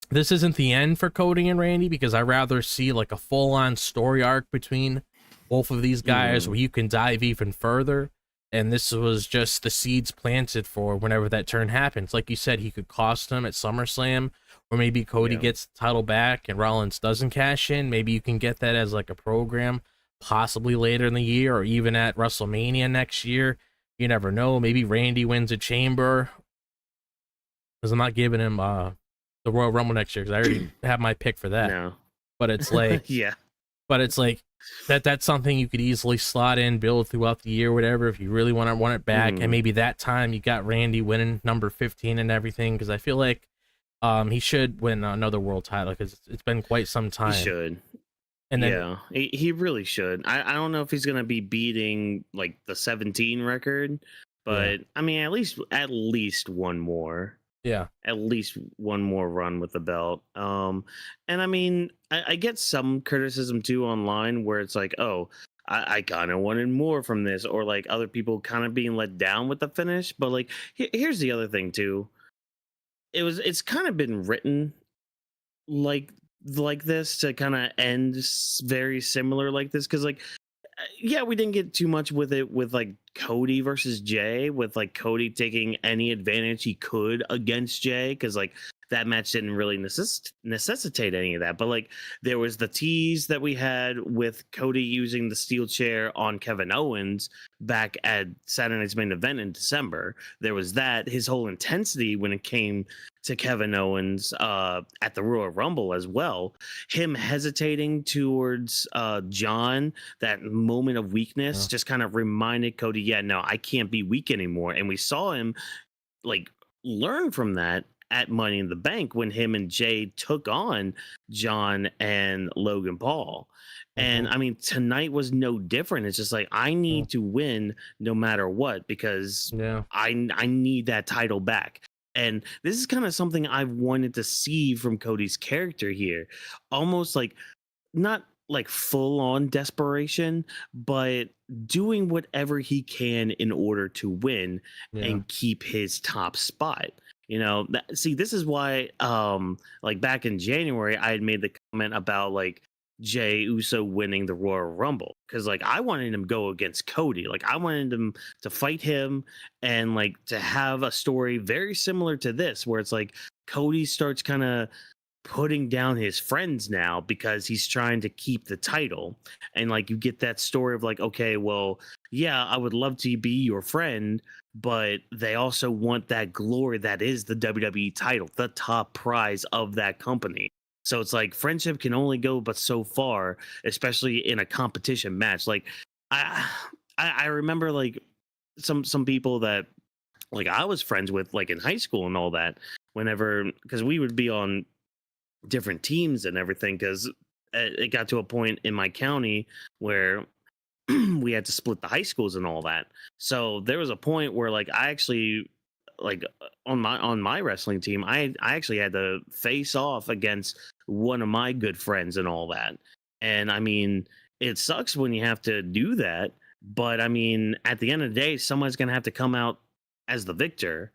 this isn't the end for Cody and Randy, because I rather see like a full-on story arc between both of these guys where you can dive even further. And this was just the seeds planted for whenever that turn happens. Like you said, he could cost him at SummerSlam, or maybe Cody gets the title back and Rollins doesn't cash in. Maybe you can get that as like a program, possibly later in the year, or even at WrestleMania next year. You never know. Maybe Randy wins a chamber, because I'm not giving him the Royal Rumble next year, because I already have my pick for that. No. But it's like, but it's like that's something you could easily slot in, build throughout the year, whatever, if you really want it back. And maybe that time you got Randy winning number 15 and everything, because I feel like he should win another world title, because it's been quite some time. He should. And then, he really should. I don't know if he's gonna be beating like the 17 record, but I mean, at least one more. Yeah, at least one more run with the belt. And I mean, I get some criticism too online, where it's like, oh, I kind of wanted more from this, or like other people kind of being let down with the finish. But like, here's the other thing too. It's kind of been written like this to kind of end very similar like this, because like, we didn't get too much with it with like Cody versus Jay, with like Cody taking any advantage he could against Jay, because like that match didn't really necessitate any of that. But like there was the tease that we had with Cody using the steel chair on Kevin Owens back at Saturday Night's Main Event in December. There was that, his whole intensity when it came to Kevin Owens at the Royal Rumble as well. Him hesitating towards John, that moment of weakness, just kind of reminded Cody, yeah, no, I can't be weak anymore. And we saw him like learn from that at Money in the Bank when him and Jay took on John and Logan Paul. And I mean, tonight was no different. It's just like, I need to win no matter what, because I need that title back. And this is kind of something I've wanted to see from Cody's character here. Almost like, not like full on desperation, but doing whatever he can in order to win and keep his top spot. You know, see, this is why, like back in January, I had made the comment about like Jey Uso winning the Royal Rumble, because like I wanted him to go against Cody. Like I wanted him to fight him and like to have a story very similar to this, where it's like Cody starts kind of putting down his friends now because he's trying to keep the title. And like you get that story of like, okay, well, yeah, I would love to be your friend, but they also want that glory that is the WWE title, the top prize of that company. So it's like friendship can only go but so far, especially in a competition match. Like I remember like some people that like I was friends with like in high school and all that, whenever, because we would be on different teams and everything, because it got to a point in my county where we had to split the high schools and all that. So there was a point where like I actually like on my wrestling team, I actually had to face off against one of my good friends and all that. And I mean, it sucks when you have to do that, but I mean, at the end of the day, someone's gonna have to come out as the victor.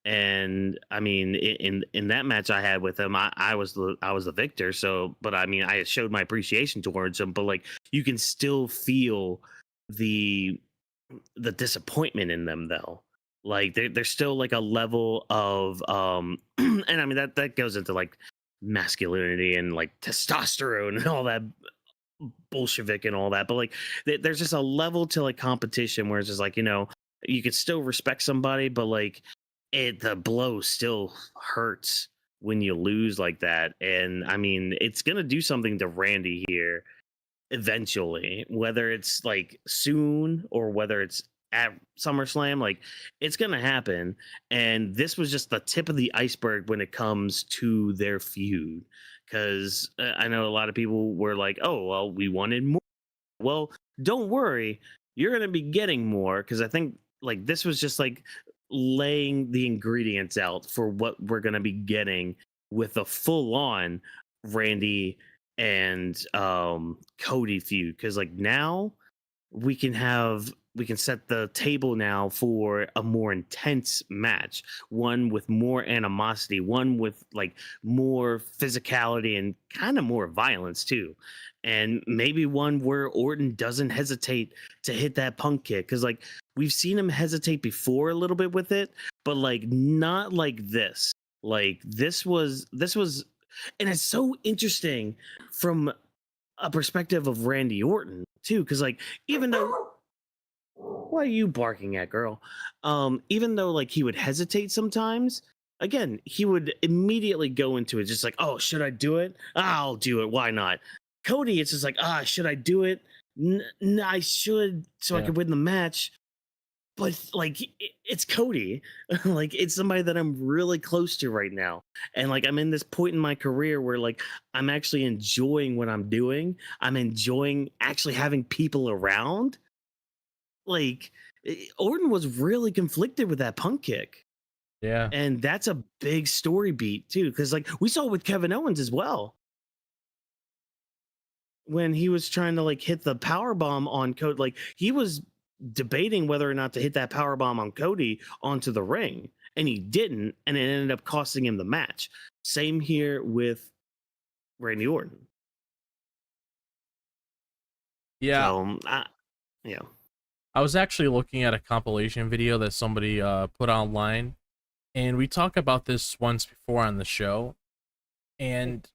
And I mean, in that match I had with him, I was the victor. So, but I mean, I showed my appreciation towards him. But like, you can still feel the disappointment in them, though. Like there's still like a level of and I mean that goes into like masculinity and like testosterone and all that Bolshevik and all that. But like, there's just a level to like competition where it's just like, you know, you could still respect somebody, but like the blow still hurts when you lose like that. And I mean, it's gonna do something to Randy here eventually, whether it's like soon or whether it's at SummerSlam. Like, it's gonna happen. And this was just the tip of the iceberg when it comes to their feud, because I know a lot of people were like, oh well, we wanted more. Well, don't worry, you're gonna be getting more, because I think like this was just like laying the ingredients out for what we're going to be getting with a full-on Randy and Cody feud. Because like now we can set the table now for a more intense match, one with more animosity, one with like more physicality and kind of more violence too, and maybe one where Orton doesn't hesitate to hit that punk kick, because like we've seen him hesitate before a little bit with it, but like not like this. Like this was, and it's so interesting from a perspective of Randy Orton too, because like even though, what are you barking at, girl? Even though like he would hesitate sometimes, again, he would immediately go into it just like, oh, should I do it? I'll do it. Why not? Cody, it's just like, should I do it? I should, so I could win the match. But like, it's Cody. Like, it's somebody that I'm really close to right now. And like, I'm in this point in my career where like, I'm actually enjoying what I'm doing. I'm enjoying actually having people around. Like, Orton was really conflicted with that punk kick. Yeah. And that's a big story beat too. Cause like we saw with Kevin Owens as well, when he was trying to like hit the power bomb on Cody. Like he was debating whether or not to hit that power bomb on Cody onto the ring, and he didn't, and it ended up costing him the match. Same here with Randy Orton. Yeah. So, yeah. I was actually looking at a compilation video that somebody put online, and we talked about this once before on the show. And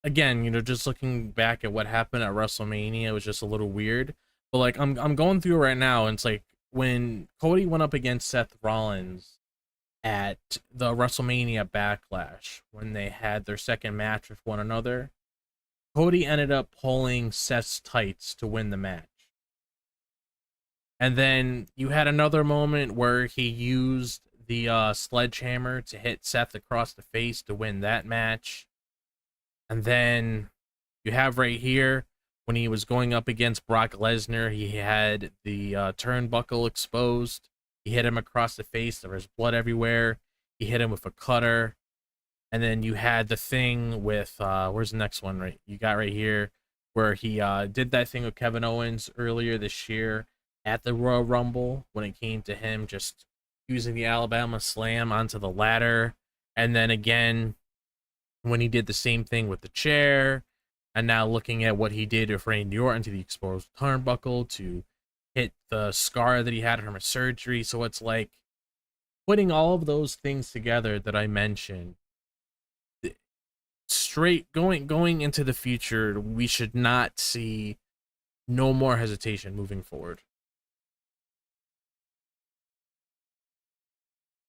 again, just looking back at what happened at WrestleMania, it was just a little weird. But like I'm going through right now, and it's like when Cody went up against Seth Rollins at the WrestleMania Backlash, when they had their second match with one another, Cody ended up pulling Seth's tights to win the match. And then you had another moment where he used the sledgehammer to hit Seth across the face to win that match. And then you have right here, when he was going up against Brock Lesnar, he had the turnbuckle exposed. He hit him across the face. There was blood everywhere. He hit him with a cutter. And then you had the thing with, where's the next one? Right, you got right here, where he did that thing with Kevin Owens earlier this year at the Royal Rumble, when it came to him just using the Alabama Slam onto the ladder. And then again, when he did the same thing with the chair. And now looking at what he did with Randy Orton to the exposed turnbuckle to hit the scar that he had from his surgery. So it's like putting all of those things together that I mentioned, straight going into the future, we should not see no more hesitation moving forward.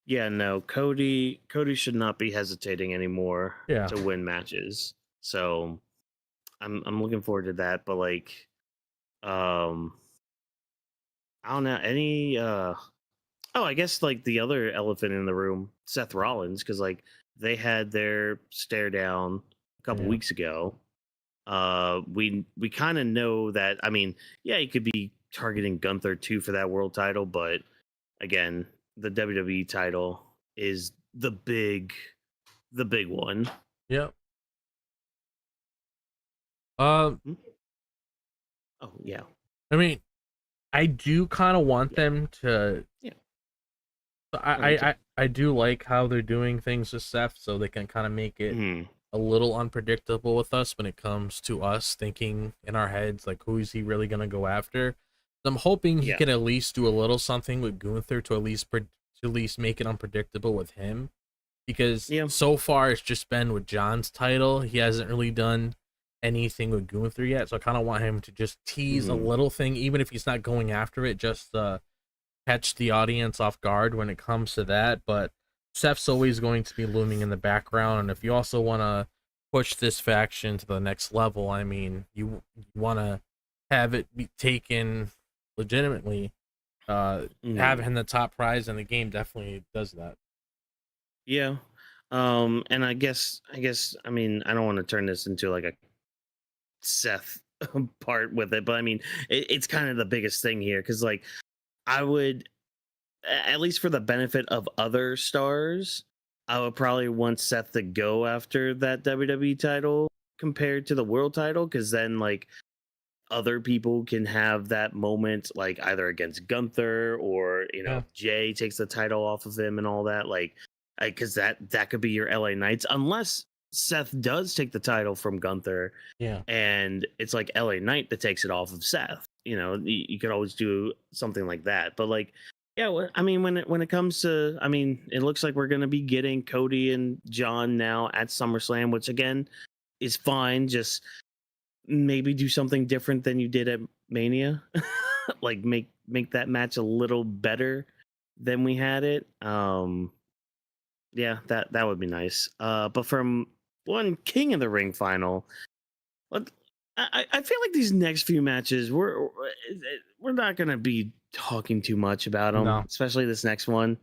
Yeah, no, Cody should not be hesitating anymore to win matches. So I'm looking forward to that. But like, I don't know any. I guess like the other elephant in the room, Seth Rollins, because like they had their stare down a couple weeks ago. We kind of know that. I mean, yeah, he could be targeting Gunther too for that world title, but again, the WWE title is the big one. Yep. Oh yeah. I mean, I do kind of want them to. Yeah. I do like how they're doing things with Seth, so they can kind of make it a little unpredictable with us when it comes to us thinking in our heads, like, who is he really gonna go after? I'm hoping he can at least do a little something with Gunther to at least make it unpredictable with him, because so far it's just been with John's title. He hasn't really done anything with Gunther yet, so I kind of want him to just tease a little thing, even if he's not going after it, just catch the audience off guard when it comes to that. But Seth's always going to be looming in the background, and if you also want to push this faction to the next level, I mean, you want to have it be taken legitimately. Having the top prize in the game definitely does that. Yeah. And I guess I mean, I don't want to turn this into like a Seth part with it, but I mean, it's kind of the biggest thing here, because like I would, at least for the benefit of other stars, I would probably want Seth to go after that WWE title compared to the world title, because then like other people can have that moment, like either against Gunther or Jay takes the title off of him and all that, like because that could be your LA Knights, unless Seth does take the title from Gunther, and it's like LA Knight that takes it off of Seth. You could always do something like that. But like, I mean, when it comes to, I mean, it looks like we're gonna be getting Cody and John now at SummerSlam, which again is fine. Just maybe do something different than you did at Mania, like make that match a little better than we had it. Yeah, that would be nice. But from one King of the Ring final, I feel like these next few matches we're not gonna be talking too much about them, especially this next one.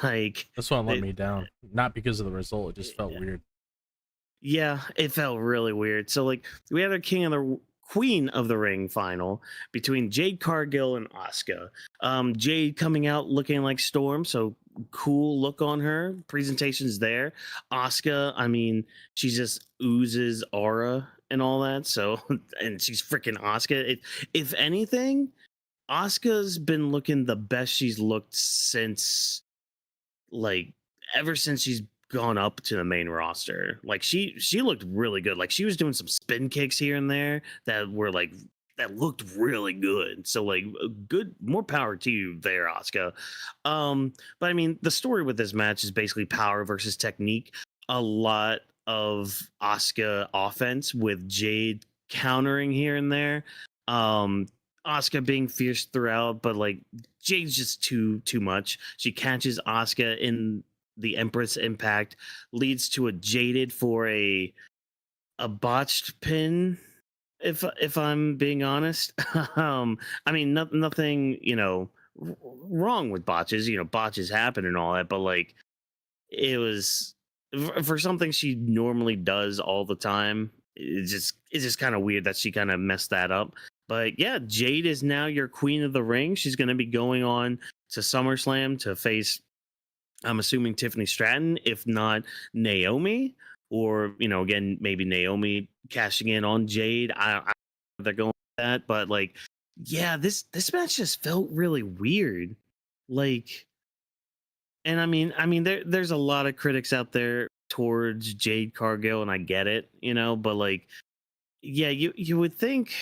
Like, this one let me down, not because of the result. It just felt weird. Yeah, it felt really weird. So like, we had a Queen of the Ring final between Jade Cargill and Asuka. Jade coming out looking like Storm, so cool look on her. Presentation's there. Asuka, I mean, she just oozes aura and all that. So, and she's freaking Asuka. If anything, Asuka's been looking the best she's looked since, like, ever since she's gone up to the main roster. Like she looked really good. Like she was doing some spin kicks here and there that were like that looked really good. So like good, more power to you there, Asuka. But I mean, the story with this match is basically power versus technique. A lot of Asuka offense with Jade countering here and there. Asuka being fierce throughout, but like Jade's just too much. She catches Asuka in the Empress Impact, leads to a Jaded for a botched pin. If I'm being honest, I mean nothing wrong with botches. Botches happen and all that, but like it was for something she normally does all the time. It's just kind of weird that she kind of messed that up. But yeah, Jade is now your queen of the ring. She's going to be going on to SummerSlam to face, I'm assuming, Tiffany Stratton, if not Naomi, or again maybe Naomi cashing in on Jade. I they're going with that, but like, yeah, this match just felt really weird. Like, and I mean, there's a lot of critics out there towards Jade Cargill, and I get it, but like, yeah, you would think.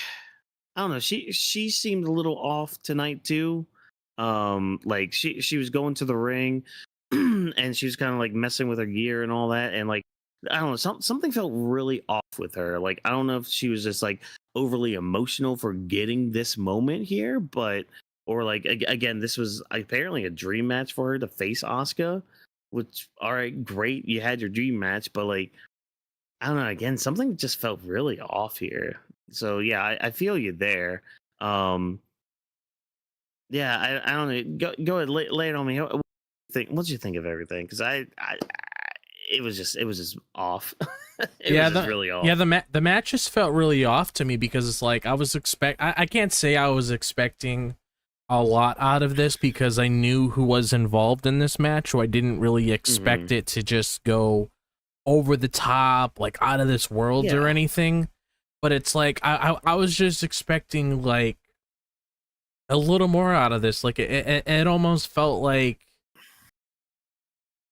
I don't know. She seemed a little off tonight too. Like she was going to the ring, and she was kind of like messing with her gear and all that, and like I don't know, something felt really off with her. Like I don't know if she was just like overly emotional for getting this moment here, but or like again, this was apparently a dream match for her to face Asuka. Which, all right, great, you had your dream match, but like I don't know. Again, something just felt really off here. So yeah, I feel you there. Yeah, I don't know. Go ahead, lay it on me. What did you think of everything? Because it was just off. It was just really off. Yeah, the match just felt really off to me because it's like I can't say I was expecting a lot out of this because I knew who was involved in this match, so I didn't really expect it to just go over the top, like out of this world or anything. But it's like I was just expecting like a little more out of this. Like it almost felt like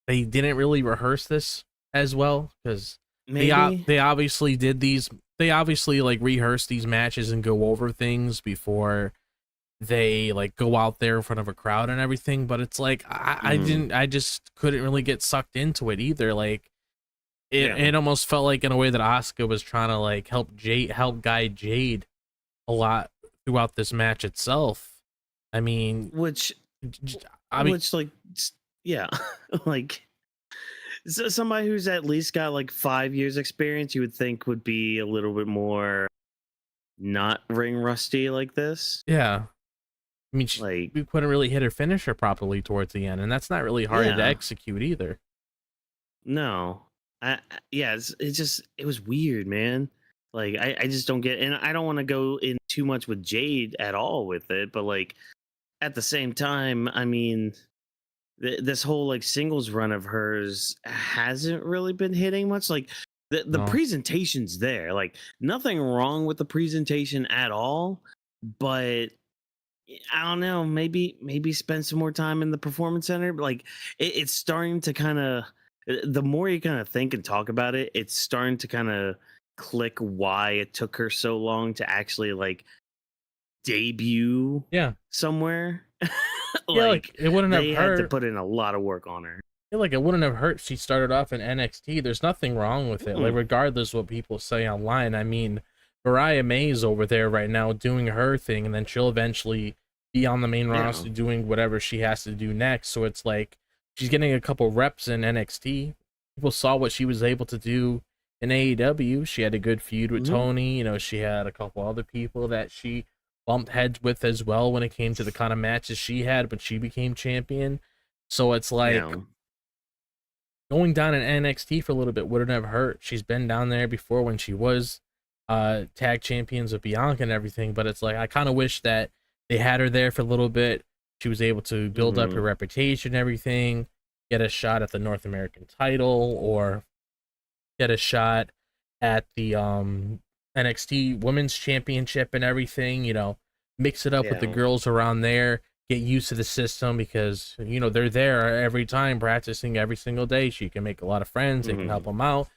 they didn't really rehearse this as well because they obviously did these. They obviously like rehearse these matches and go over things before they like go out there in front of a crowd and everything. But it's like I just couldn't really get sucked into it either. Like. It almost felt like in a way that Asuka was trying to like help guide Jade a lot throughout this match itself. I mean, which like, yeah, like so somebody who's at least got like 5 years experience, you would think would be a little bit more not ring rusty like this. Yeah. I mean, we couldn't really hit her finisher properly towards the end, and that's not really hard to execute either. No. It was weird, man. Like I just don't get, and I don't want to go in too much with Jade at all with it, but like at the same time, I mean, this whole like singles run of hers hasn't really been hitting much. Like the presentation's there, like nothing wrong with the presentation at all, but I don't know, maybe spend some more time in the performance center. But like it's starting to kind of. The more you kind of think and talk about it, it's starting to kind of click why it took her so long to actually like debut somewhere. Like it wouldn't have hurt. They had to put in a lot of work on her. Yeah, like it wouldn't have hurt. She started off in NXT. There's nothing wrong with it. Like regardless what people say online. I mean, Mariah May's over there right now doing her thing, and then she'll eventually be on the main roster doing whatever she has to do next. So it's like she's getting a couple reps in NXT. People saw what she was able to do in AEW. She had a good feud with Tony. She had a couple other people that she bumped heads with as well when it came to the kind of matches she had, but she became champion. So it's like going down in NXT for a little bit wouldn't have hurt. She's been down there before when she was tag champions with Bianca and everything, but it's like I kind of wish that they had her there for a little bit. She was able to build up her reputation and everything, get a shot at the North American title, or get a shot at the NXT Women's Championship and everything, mix it up with the girls around there, get used to the system because, they're there every time practicing every single day. She can make a lot of friends. They can help them out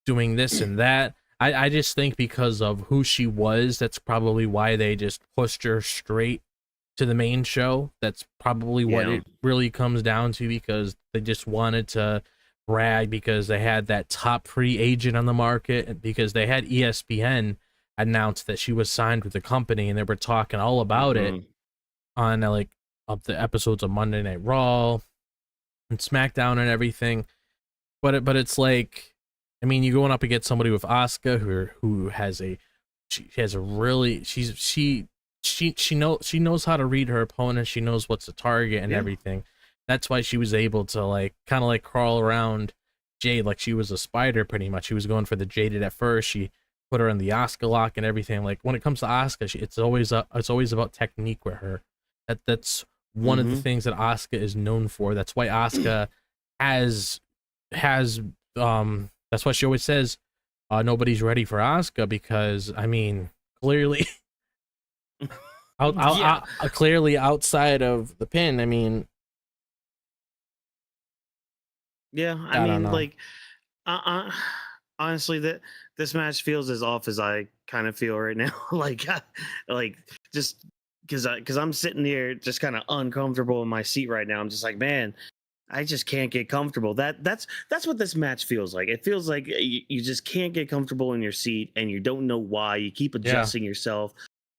doing this and that. I just think because of who she was, that's probably why they just pushed her straight to the main show. That's probably what Yeah. it really comes down to, because they just wanted to brag because they had that top free agent on the market, and because they had ESPN announced that she was signed with the company, and they were talking all about it Mhm. on like up the episodes of Monday Night Raw and SmackDown and everything. But it's like, I mean, you're going up against somebody with Asuka who has a she has a really she knows how to read her opponent. She knows what's the target and Yeah. everything. That's why she was able to like kind of like crawl around Jade like she was a spider pretty much. She was going for the Jaded at first. She put her in the Asuka lock and everything. Like when it comes to Asuka, it's always about technique with her. That's one of the Mhm. things that Asuka is known for. That's why Asuka has has that's why she always says nobody's ready for Asuka, because I mean clearly Yeah. clearly outside of the pin, I mean, Yeah. I I don't mean, know. like, uh, honestly, that this match feels as off as I kind of feel right now. Like just because I'm sitting here just kind of uncomfortable in my seat right now. I'm just like, man, I just can't get comfortable. That's what this match feels like. It feels like you just can't get comfortable in your seat, and you don't know why. You keep Yeah, adjusting yourself,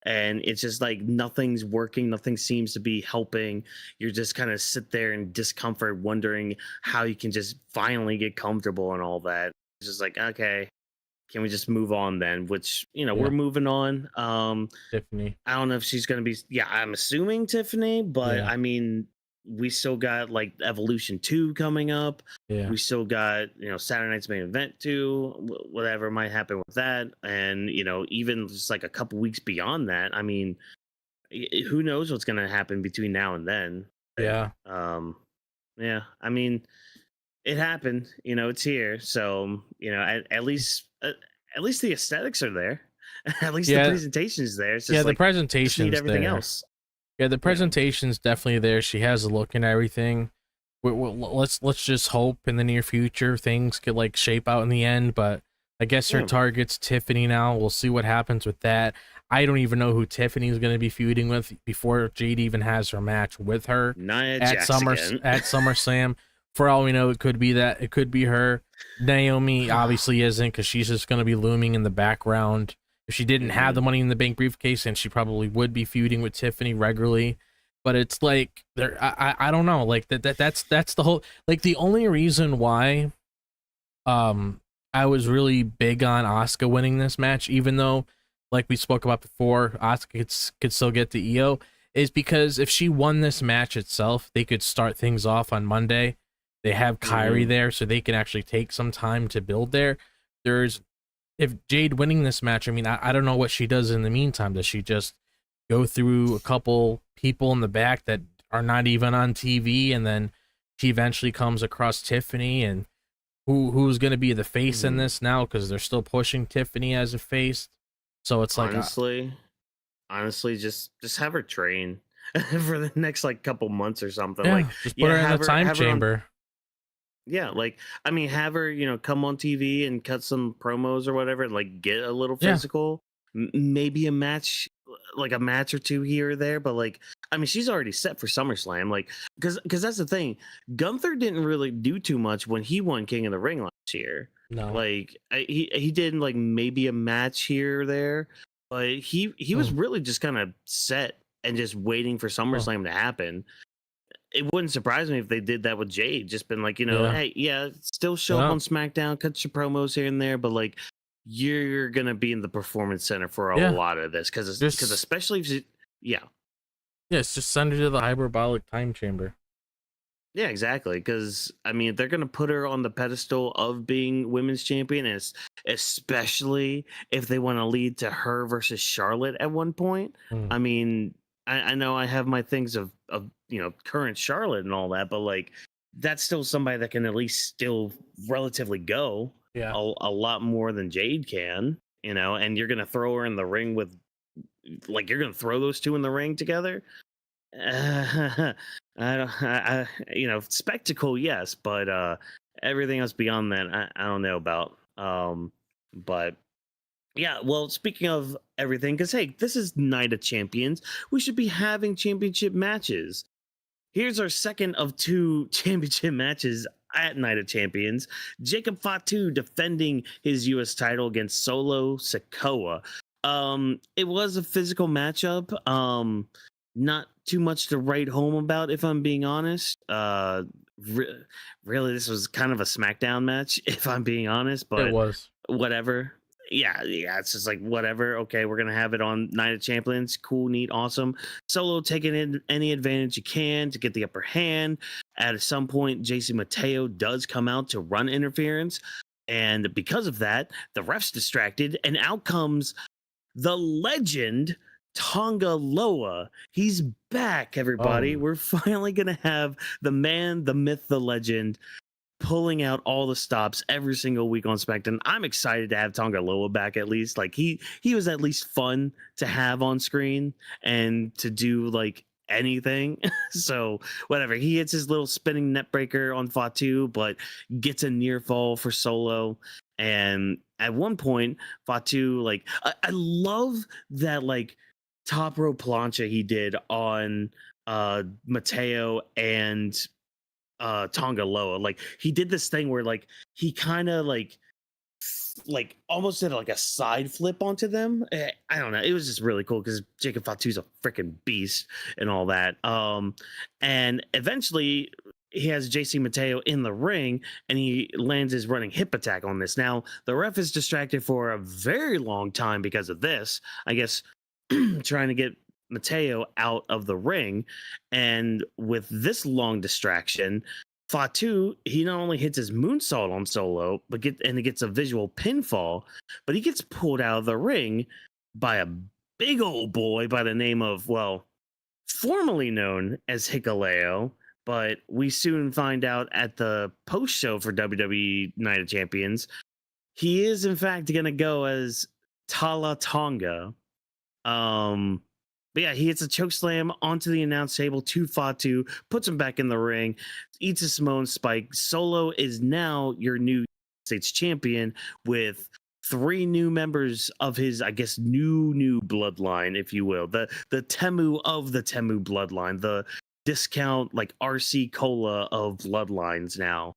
and it's just like nothing's working. Nothing seems to be helping. You're just kind of sit there in discomfort, wondering how you can just finally get comfortable and all that. It's just like, okay, can we just move on then? Which, we're yeah, moving on. Tiffany. I don't know if she's gonna be. Yeah, I'm assuming Tiffany, but Yeah, I mean, we still got like Evolution 2 coming up. yeah, We still got Saturday Night's Main Event 2, whatever might happen with that, and even just like a couple weeks beyond that. I mean, who knows what's gonna happen between now and then? But, yeah, yeah, I mean, it happened. It's here, so at least the aesthetics are there. At least the yeah, presentation is there. It's yeah. just The like just need presentation's everything there. else. Yeah, the Yeah. presentation's definitely there. She has a look and everything. Let's just hope in the near future things could like shape out in the end. But I guess her Yeah. target's Tiffany now. We'll see what happens with that. I don't even know who Tiffany's going to be feuding with before Jade even has her match with her Nia at Jax again. SummerSlam. For all we know, it could be that. It could be her. Naomi obviously isn't, because she's just going to be looming in the background. If she didn't have the Mhm. Money in the Bank briefcase, and she probably would be feuding with Tiffany regularly. But it's like there, I don't know, like that's the whole, like the only reason why I was really big on Asuka winning this match, even though, like we spoke about before, Asuka could still get the EO, is because if she won this match itself, they could start things off on Monday. They have Kyrie Mhm. there, so they can actually take some time to build there. There's If Jade winning this match, I mean, I don't know what she does in the meantime. Does she just go through a couple people in the back that are not even on TV, and then she eventually comes across Tiffany, and who's going to be the face in Mhm. this now, because they're still pushing Tiffany as a face. So it's like Honestly, just have her train for the next like couple months or something. Like, yeah, just put yeah, her in the time have her on. chamber. Yeah, like I mean, have her come on TV and cut some promos or whatever, and like get a little Yeah, physical. Maybe a match, like a match or two here or there. But like, I mean, she's already set for SummerSlam. Like, because that's the thing. Gunther didn't really do too much when he won King of the Ring last year. no. Like, he did like maybe a match here or there, but he was Hmm. really just kind of set and just waiting for Well, SummerSlam to happen. It wouldn't surprise me if they did that with Jade. Just been like, yeah, hey, yeah, still show up yeah, on SmackDown, cut your promos here and there, but like, you're gonna be in the performance center for a yeah. lot of this, because Just especially if yeah, yes, just send her to the hyperbolic time chamber. yeah, exactly. Because I mean, they're gonna put her on the pedestal of being women's champion, and especially if they want to lead to her versus Charlotte at one point. Hmm. I mean, I know I have my things of current Charlotte and all that, but like that's still somebody that can at least still relatively go Yeah. a lot more than Jade can. And you're gonna throw her in the ring with, like, you're gonna throw those two in the ring together. I don't. Spectacle, yes, but everything else beyond that, I don't know about. But Yeah, well, speaking of everything, because hey, this is Night of Champions. We should be having championship matches. Here's our second of two championship matches at Night of Champions. Jacob Fatu defending his US title against Solo Sikoa. It was a physical matchup. Not too much to write home about, if I'm being honest. Really, this was kind of a SmackDown match, if I'm being honest, It but was. whatever. Yeah, it's just like whatever. Okay, we're gonna have it on Night of Champions. Cool, neat, awesome. Solo taking in any advantage you can to get the upper hand. At some point, JC Mateo does come out to run interference, and because of that, the ref's distracted, and out comes the legend Tonga Loa. He's back, everybody. Oh. We're finally gonna have the man, the myth, the legend pulling out all the stops every single week on SmackDown. I'm excited to have Tonga Loa back at least. Like he was at least fun to have on screen and to do like anything. So whatever. He hits his little spinning net breaker on Fatu, but gets a near fall for Solo. And at one point, Fatu, like I love that like top row plancha he did on Mateo and Tonga Loa. Like he did this thing where like he kind of like almost did like a side flip onto them. I don't know. It was just really cool because Jacob Fatu's a freaking beast and all that. And eventually he has JC Mateo in the ring and he lands his running hip attack on this. Now the ref is distracted for a very long time because of this. I guess trying to get Mateo out of the ring. And with this long distraction, Fatu, he not only hits his moonsault on Solo, but he gets a visual pinfall, but he gets pulled out of the ring by a big old boy by the name of, well, formerly known as Hikuleo, but we soon find out at the post show for WWE Night of Champions, he is in fact going to go as Tala Tonga. But yeah, he hits a choke slam onto the announce table to Fatu, puts him back in the ring, eats a Samoan spike. Solo is now your new States champion with 3 new members of his, I guess, new bloodline, if you will. The Temu of the Temu bloodline, the discount like RC Cola of bloodlines now.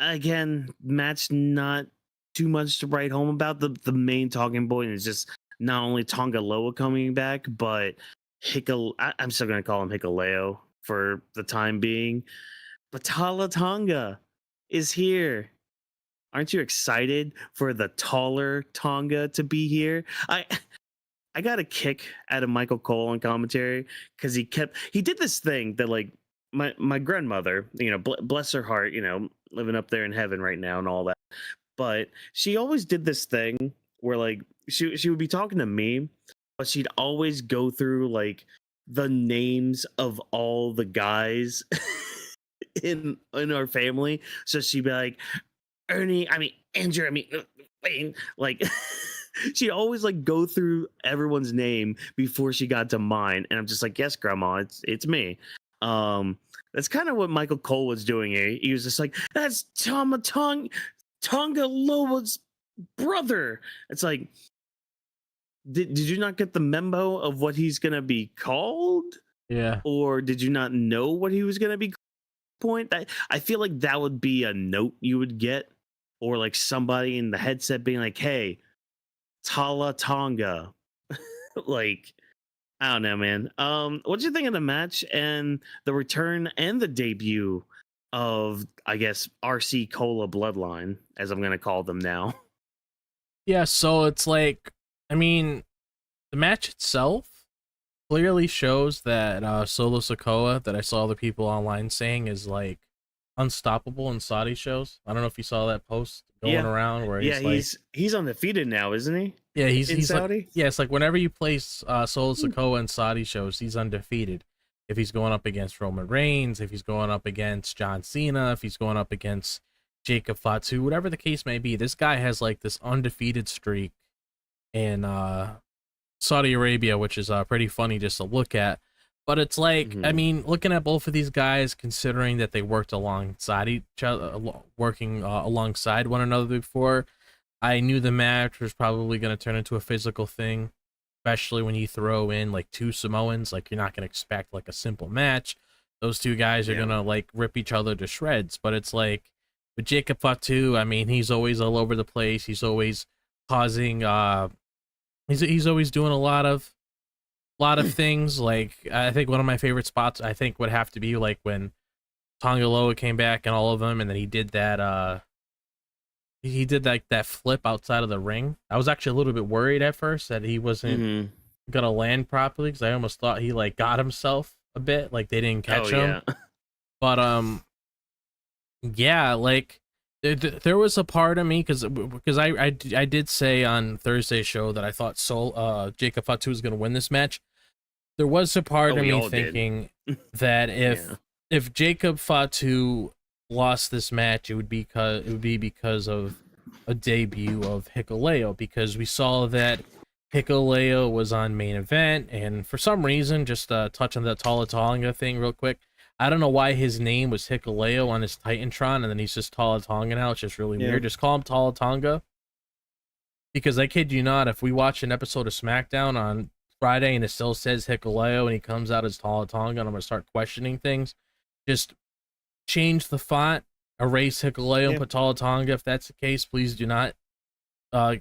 Again, match not too much to write home about. The main talking point is just not only Tonga Loa coming back, but I'm still going to call him Hikuleo for the time being. But Tala Tonga is here. Aren't you excited for the taller Tonga to be here? I got a kick out of Michael Cole on commentary because he did this thing that like my grandmother, you know, bless her heart, you know, living up there in heaven right now and all that. But she always did this thing where like she would be talking to me, but she'd always go through like the names of all the guys in our family. So she'd be like Andrew, Wayne, like she'd always like go through everyone's name before she got to mine. And I'm just like, yes, grandma, it's me. That's kind of what Michael Cole was doing. He was just like, that's Tonga Loa's brother. It's like, did you not get the memo of what he's gonna be called? Yeah. Or did you not know what he was gonna be point? I feel like that would be a note you would get, or like somebody in the headset being like, hey, Tala Tonga. Like, I don't know, man. What do you think of the match and the return and the debut of, I guess, RC Cola Bloodline, as I'm gonna call them now? Yeah, so it's like, I mean, the match itself clearly shows that Solo Sikoa, that I saw the people online saying is like unstoppable in Saudi shows. I don't know if you saw that post going around where he's undefeated now, isn't he? Yeah, he's Saudi. Like, yeah, it's like whenever you place Solo Sikoa in Saudi shows, he's undefeated. If he's going up against Roman Reigns, if he's going up against John Cena, if he's going up against Jacob Fatu, whatever the case may be, this guy has like this undefeated streak in Saudi Arabia, which is pretty funny just to look at. But it's like, I mean, looking at both of these guys, considering that they worked alongside each other, working alongside one another before, I knew the match was probably going to turn into a physical thing, especially when you throw in like two Samoans. Like, you're not going to expect like a simple match. Those two guys are going to like rip each other to shreds. But it's like with Jacob Fatu, I mean, he's always all over the place. He's always causing, he's always doing a lot of things. Like, I think one of my favorite spots, I think, would have to be like when Tonga Loa came back and all of them, and then he did that, like that flip outside of the ring. I was actually a little bit worried at first that he wasn't gonna land properly, because I almost thought he like got himself a bit, like they didn't catch him. Yeah. But yeah, like there was a part of me, because I did say on Thursday's show that I thought Jacob Fatu was gonna win this match. There was a part of me thinking that if Jacob Fatu lost this match, it would be because of a debut of Hikuleo, because we saw that Hikuleo was on main event, and for some reason, just touch on that Tala Tonga thing real quick, I don't know why his name was Hikuleo on his Titantron, and then he's just Tala Tonga now. It's just really weird. Just call him Tala Tonga, because I kid you not, if we watch an episode of SmackDown on Friday and it still says Hikuleo and he comes out as Tala Tonga, and I'm gonna start questioning things. Just change the font, erase Hikuleo, and put Tala Tonga. If that's the case, please do not. I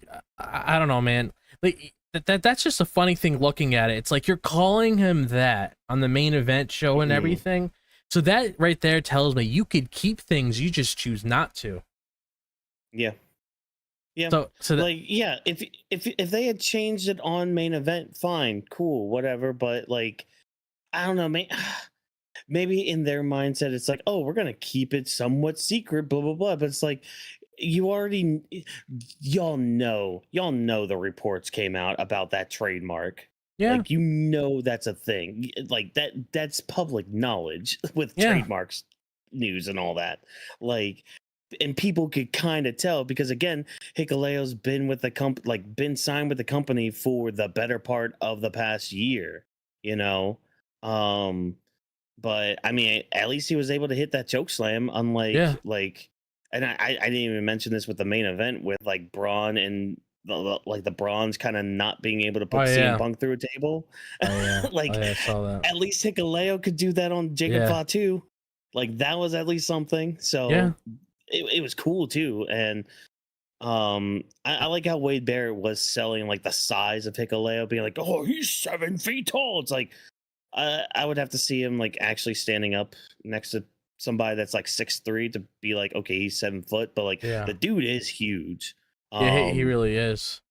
don't know, man. Like that's just a funny thing looking at it. It's like you're calling him that on the main event show and everything. So that right there tells me you could keep things, you just choose not to. Yeah. Yeah. So like, yeah, if they had changed it on main event, fine, cool, whatever. But like, I don't know, man. Maybe in their mindset, it's like, oh, we're gonna keep it somewhat secret, blah blah blah. But it's like, y'all know the reports came out about that trademark. Yeah, like that's a thing. Like that's public knowledge with trademarks news and all that. Like, and people could kind of tell, because again, Hikuleo's been with the been signed with the company for the better part of the past year. But I mean, at least he was able to hit that choke slam, unlike and I didn't even mention this with the main event with like Braun and the Braun's kind of not being able to put CM Punk through a table. I saw that. At least Hikuleo could do that on Jacob Fatu. Like, that was at least something. So it was cool too. And I like how Wade Barrett was selling like the size of Hikuleo, being like, oh, he's 7 feet tall. It's like, I would have to see him like actually standing up next to somebody that's like 6'3" to be like, okay, he's 7 foot, but like the dude is huge. He really is.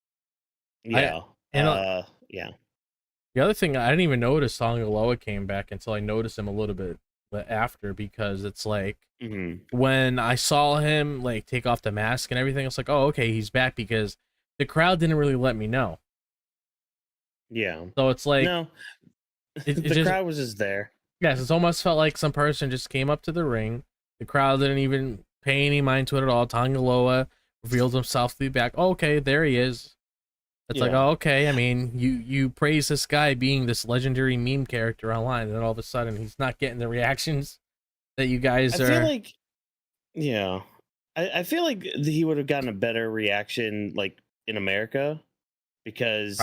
Yeah. The other thing, I didn't even notice Tonga Loa came back until I noticed him a little bit after, because it's like when I saw him like take off the mask and everything, it's like, oh, okay, he's back, because the crowd didn't really let me know. Yeah. So it's like, no. The crowd was just there. Yes, it's almost felt like some person just came up to the ring. The crowd didn't even pay any mind to it at all. Tonga Loa revealed himself to be back. Oh, okay, there he is. It's like, oh, okay. I mean, you praise this guy being this legendary meme character online, and then all of a sudden he's not getting the reactions that you guys are. I feel like, I feel like he would have gotten a better reaction like in America, because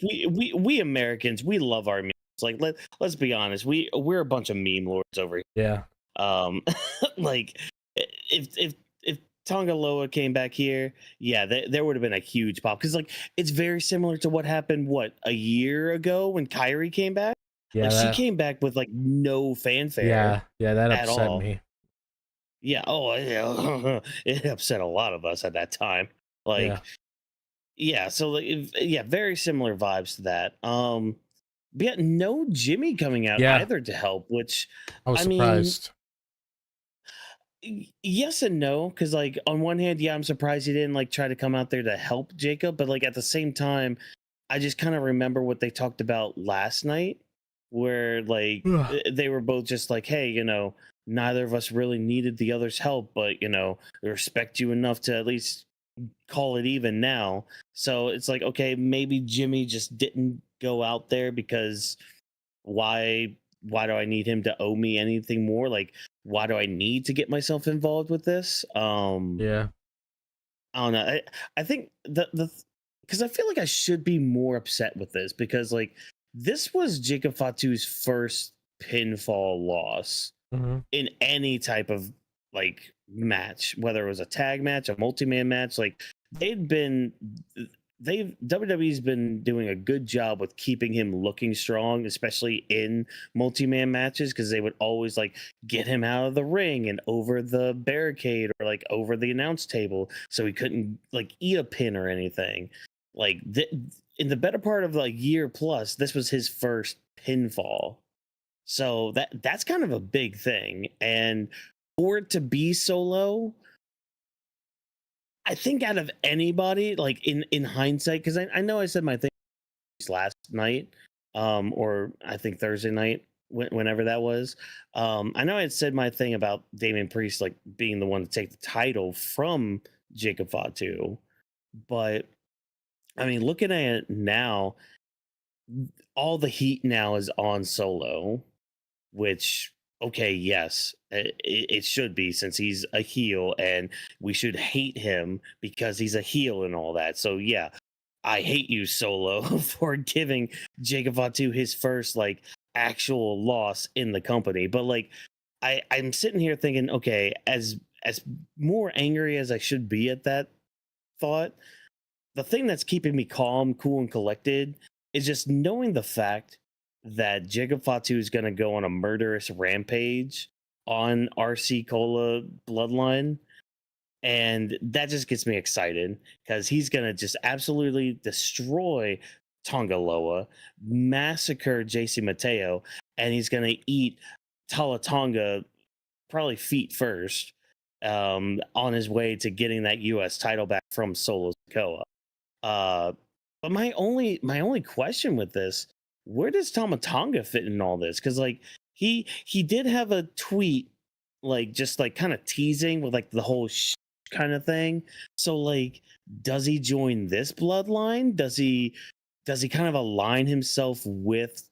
we Americans, we love our memes. Like, let's be honest, we're a bunch of meme lords over here. Yeah. Like, if Tonga Loa came back here, there would have been a huge pop, because like it's very similar to what happened a year ago when Kyrie came back. Yeah, like, she came back with like no fanfare. Yeah, that upset me. Yeah, it upset a lot of us at that time. Like, so like, very similar vibes to that. But yeah, no Jimmy coming out either to help, which I was surprised. Yes and no, because like on one hand, I'm surprised he didn't like try to come out there to help Jacob, but like at the same time, I just kind of remember what they talked about last night, where like they were both just like, hey, neither of us really needed the other's help, but we respect you enough to at least call it even now. So it's like, okay, maybe Jimmy just didn't go out there, because why do I need him to owe me anything more? Like, why do I need to get myself involved with this? I don't know. I think the because I feel like I should be more upset with this because like this was Jacob Fatu's first pinfall loss Hmm. in any type of like match, whether it was a tag match, a multi-man match. Like they'd been they've WWE's been doing a good job with keeping him looking strong, especially in multi-man matches, because they would always like get him out of the ring and over the barricade or like over the announce table so he couldn't like eat a pin or anything. Like in the better part of like year plus, this was his first pinfall. So that's kind of a big thing. And for it to be Solo, I think out of anybody, like in hindsight, because I know I said my thing last night, or I think Thursday night, whenever that was. I know I had said my thing about Damian Priest like being the one to take the title from Jacob Fatu, but I mean, looking at it now, all the heat now is on Solo, which okay, yes, it should be since he's a heel and we should hate him because he's a heel and all that. So yeah, I hate you, Solo, for giving Jacob Fatu his first like actual loss in the company. But like I'm sitting here thinking, okay, as more angry as I should be at that thought, the thing that's keeping me calm, cool, and collected is just knowing the fact that Jacob Fatu is going to go on a murderous rampage on RC Cola Bloodline. And that just gets me excited because he's going to just absolutely destroy Tonga Loa, massacre JC Mateo, and he's going to eat Tala Tonga probably feet first on his way to getting that U.S. title back from Solo Sikoa. But my only question with this, where does Tama Tonga fit in all this? Because like he did have a tweet like just like kind of teasing with like the whole kind of thing. So like, does he join this bloodline? Does he kind of align himself with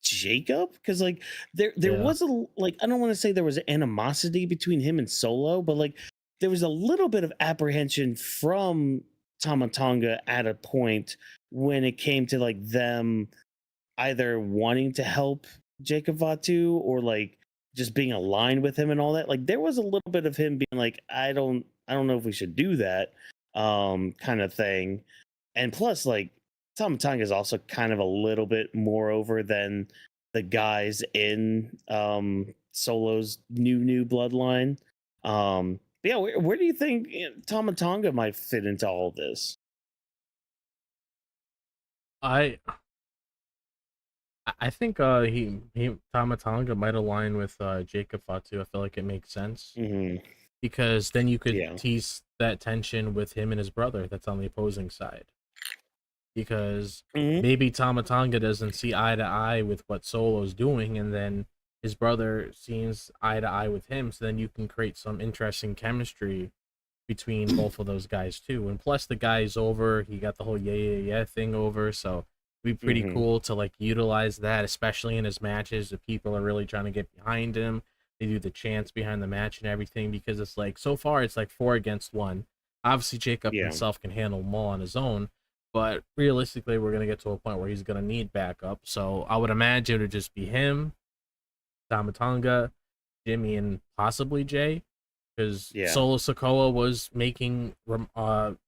Jacob? Because like there Yeah. was a like I don't want to say there was animosity between him and Solo, but like there was a little bit of apprehension from Tama Tonga at a point when it came to like them either wanting to help Jacob Fatu or like just being aligned with him and all that. Like there was a little bit of him being like, I don't know if we should do that, kind of thing. And plus, like Tama Tonga is also kind of a little bit more over than the guys in Solo's new bloodline. But yeah, where do you think Tama Tonga might fit into all this? I I think he Tama Tonga might align with Jacob Fatu. I feel like it makes sense Hmm. because then you could Yeah. tease that tension with him and his brother that's on the opposing side. Because Hmm. maybe Tama Tonga doesn't see eye to eye with what Solo's doing, and then his brother sees eye to eye with him, so then you can create some interesting chemistry between both of those guys too. And plus the guy's over, he got the whole yeah thing over, so it'd be pretty Hmm. cool to like utilize that, especially in his matches. If people are really trying to get behind him, they do the chants behind the match and everything, because it's like so far it's like 4 against 1. Obviously Jacob Yeah. himself can handle them all on his own, but realistically we're gonna get to a point where he's gonna need backup. So I would imagine it would just be him, Tama Tonga, Jimmy, and possibly Jay, because Yeah. Solo Sikoa was making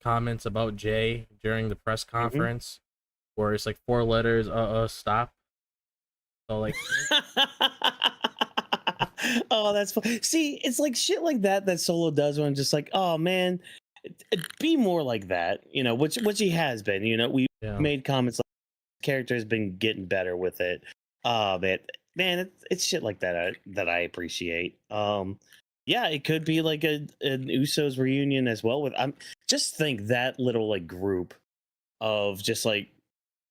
comments about Jay during the press Hmm. conference, where it's like 4 letters, stop. So like, Oh, that's fun. See, it's like shit like that Solo does when I'm just like, oh man, be more like that, which he has been. We yeah, made comments like character has been getting better with it. Man, it's shit like that that I appreciate. Yeah, it could be like an Usos reunion as well. With I'm just think that little like group of just like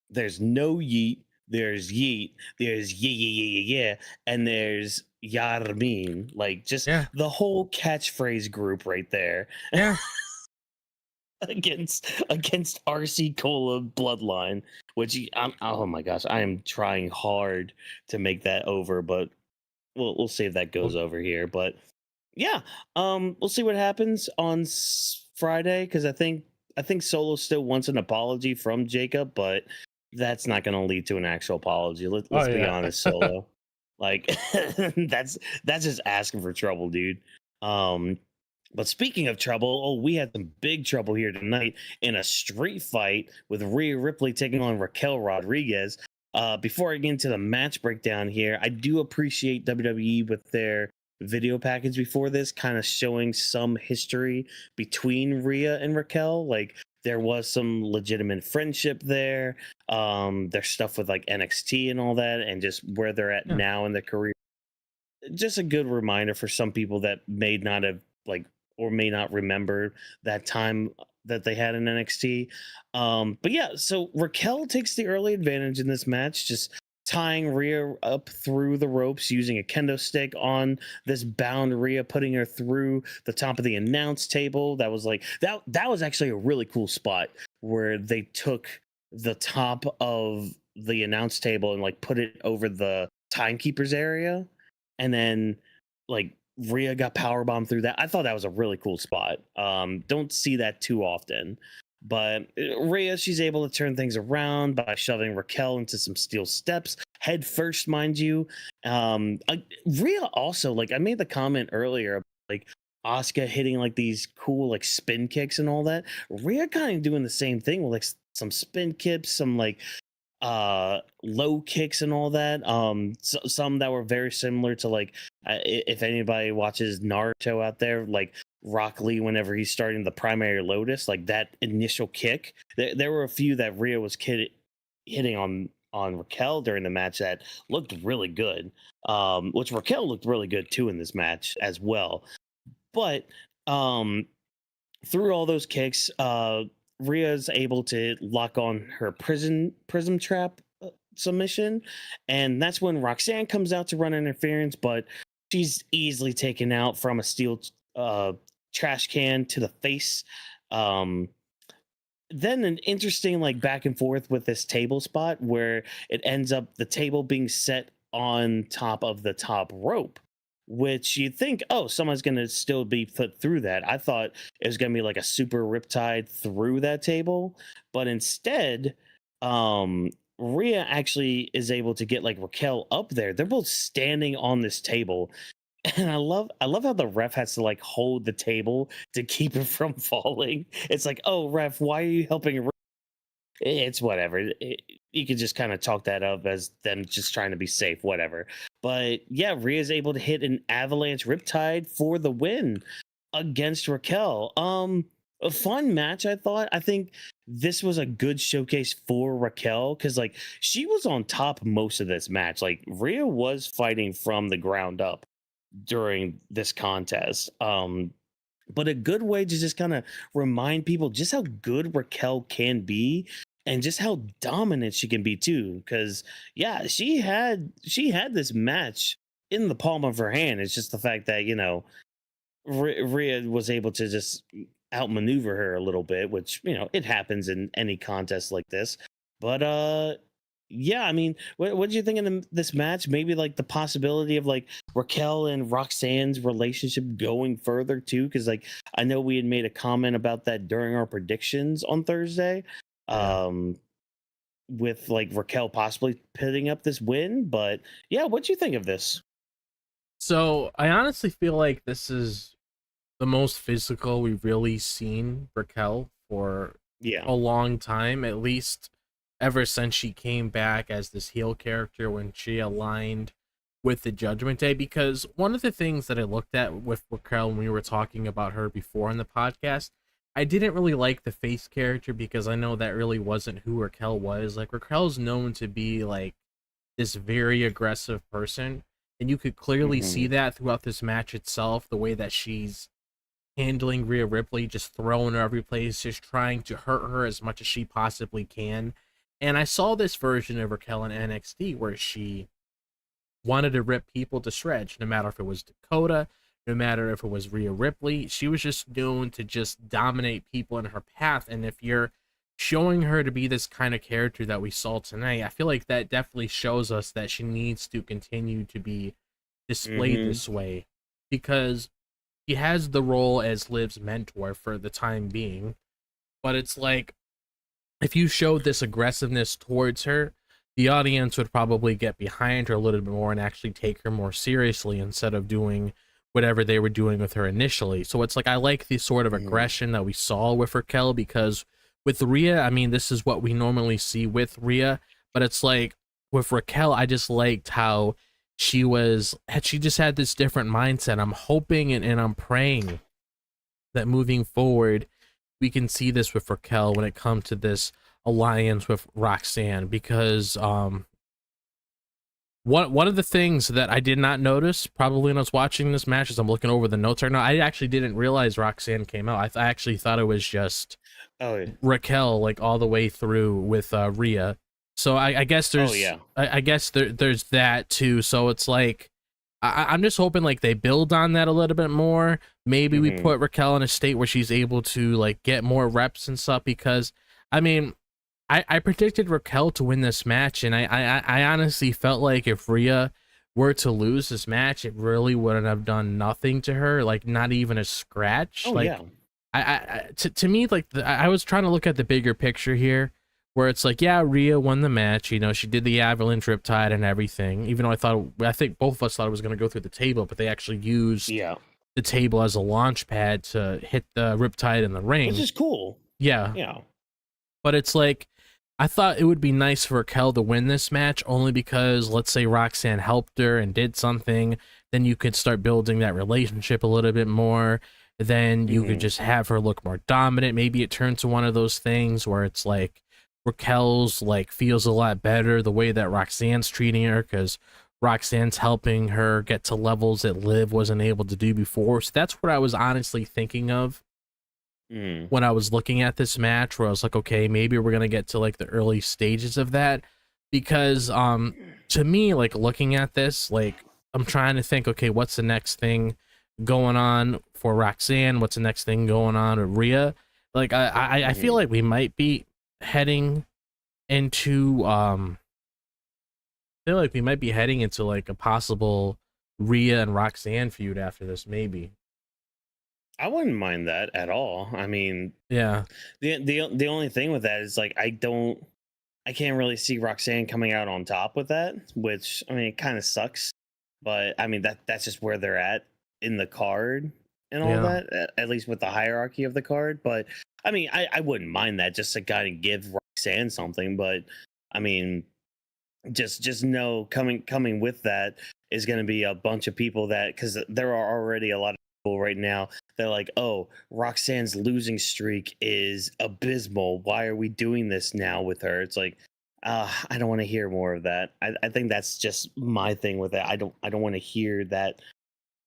there's no yeet, there's yeet, there's yeah, and there's Yarmin. Like just yeah, the whole catchphrase group right there yeah. against RC Cola Bloodline, which oh my gosh, I am trying hard to make that over, but we'll see if that goes over here. But yeah, we'll see what happens on Friday because I think Solo still wants an apology from Jacob, but that's not going to lead to an actual apology. Let's be honest, Solo. Like that's just asking for trouble, dude. But speaking of trouble, we had some big trouble here tonight in a street fight with Rhea Ripley taking on Raquel Rodriguez. Before I get into the match breakdown here, I do appreciate WWE with their video package before this, kind of showing some history between Rhea and Raquel. Like there was some legitimate friendship there. There's stuff with like NXT and all that, and just where they're at now in their career. Just a good reminder for some people that may not have like or may not remember that time that they had in NXT. But yeah, so Raquel takes the early advantage in this match, just tying Rhea up through the ropes using a kendo stick on this bound Rhea, putting her through the top of the announce table. That was like that was actually a really cool spot where they took the top of the announce table and like put it over the timekeepers area, and then like Rhea got powerbombed through that. I thought that was a really cool spot. Don't see that too often. But Rhea, she's able to turn things around by shoving Raquel into some steel steps, head first, mind you. Rhea also, like I made the comment earlier, like Asuka hitting like these cool like spin kicks and all that. Rhea kind of doing the same thing with like some spin kicks, some like low kicks and all that. Some that were very similar to like if anybody watches Naruto out there, like Rock Lee whenever he's starting the primary Lotus, like that initial kick. There were a few that Rhea was hitting on Raquel during the match that looked really good. Which Raquel looked really good too in this match as well. But through all those kicks, Rhea's able to lock on her prism trap submission, and that's when Roxanne comes out to run interference, but she's easily taken out from a steel trash can to the face. Then an interesting like back and forth with this table spot where it ends up the table being set on top of the top rope, which you think, oh, someone's going to still be put through that. I thought it was going to be like a super riptide through that table, but instead, Rhea actually is able to get like Raquel up there. They're both standing on this table. And I love how the ref has to like hold the table to keep it from falling. It's like, oh, ref, why are you helping Rhea? It's whatever. You could just kind of chalk that up as them just trying to be safe, whatever. But yeah, Rhea's able to hit an avalanche riptide for the win against Raquel. A fun match, I thought. I think this was a good showcase for Raquel because like she was on top most of this match. Like Rhea was fighting from the ground up during this contest. But a good way to just kind of remind people just how good Raquel can be and just how dominant she can be too. Because yeah, she had this match in the palm of her hand. It's just the fact that Rhea was able to just outmaneuver her a little bit, which it happens in any contest like this. But yeah, I mean, what do you think of this match? Maybe like the possibility of like Raquel and Roxanne's relationship going further too, because like I know we had made a comment about that during our predictions on Thursday, with like Raquel possibly picking up this win. But yeah, what do you think of this? So I honestly feel like this is the most physical we've really seen Raquel for a long time, at least ever since she came back as this heel character when she aligned with the Judgment Day. Because one of the things that I looked at with Raquel when we were talking about her before in the podcast, I didn't really like the face character because I know that really wasn't who Raquel was. Like Raquel's known to be like this very aggressive person, and you could clearly see that throughout this match itself, the way that she's handling Rhea Ripley, just throwing her every place, just trying to hurt her as much as she possibly can. And I saw this version of Raquel in NXT where she wanted to rip people to shreds, no matter if it was Dakota, no matter if it was Rhea Ripley. She was just known to just dominate people in her path. And if you're showing her to be this kind of character that we saw tonight, I feel like that definitely shows us that she needs to continue to be displayed this way. Because he has the role as Liv's mentor for the time being, but it's like if you showed this aggressiveness towards her, the audience would probably get behind her a little bit more and actually take her more seriously instead of doing whatever they were doing with her initially. So it's like I like the sort of aggression that we saw with Raquel, because with Rhea, I mean, this is what we normally see with Rhea, but it's like with Raquel, I just liked how she just had this different mindset. I'm hoping and I'm praying that moving forward, we can see this with Raquel when it comes to this alliance with Roxanne, because one of the things that I did not notice probably when I was watching this match, as I'm looking over the notes right now, I actually didn't realize Roxanne came out. I actually thought it was just Raquel, like all the way through with Rhea. So I guess there's I guess there's that too. So it's like I'm just hoping like they build on that a little bit more. Maybe we put Raquel in a state where she's able to like get more reps and stuff, because I mean, I predicted Raquel to win this match, and I honestly felt like if Rhea were to lose this match, it really wouldn't have done nothing to her, like not even a scratch. To me, like I was trying to look at the bigger picture here, where it's like, yeah, Rhea won the match, you know, she did the avalanche riptide and everything, even though I think both of us thought it was going to go through the table, but they actually used the table as a launch pad to hit the riptide in the ring, which is cool. Yeah. But it's like, I thought it would be nice for Raquel to win this match, only because let's say Roxanne helped her and did something, then you could start building that relationship a little bit more. Then you could just have her look more dominant. Maybe it turns to one of those things where it's like Raquel's like feels a lot better the way that Roxanne's treating her, because Roxanne's helping her get to levels that Liv wasn't able to do before. So that's what I was honestly thinking of when I was looking at this match, where I was like, okay, maybe we're gonna get to like the early stages of that, because to me, like looking at this, like I'm trying to think, okay, what's the next thing going on for Roxanne? What's the next thing going on with Rhea? Like I feel like we might be heading into like a possible Rhea and Roxanne feud after this, maybe. I wouldn't mind that at all. I mean, yeah. The only thing with that is like I can't really see Roxanne coming out on top with that, which I mean it kind of sucks. But I mean that's just where they're at in the card and all that, at least with the hierarchy of the card. But I mean I wouldn't mind that, just to kind of give Roxanne something. But I mean, just know coming with that is going to be a bunch of people that, because there are already a lot of people right now, they're like, oh, Roxanne's losing streak is abysmal, why are we doing this now with her? It's like, I don't want to hear more of that. I think that's just my thing with it. I don't want to hear that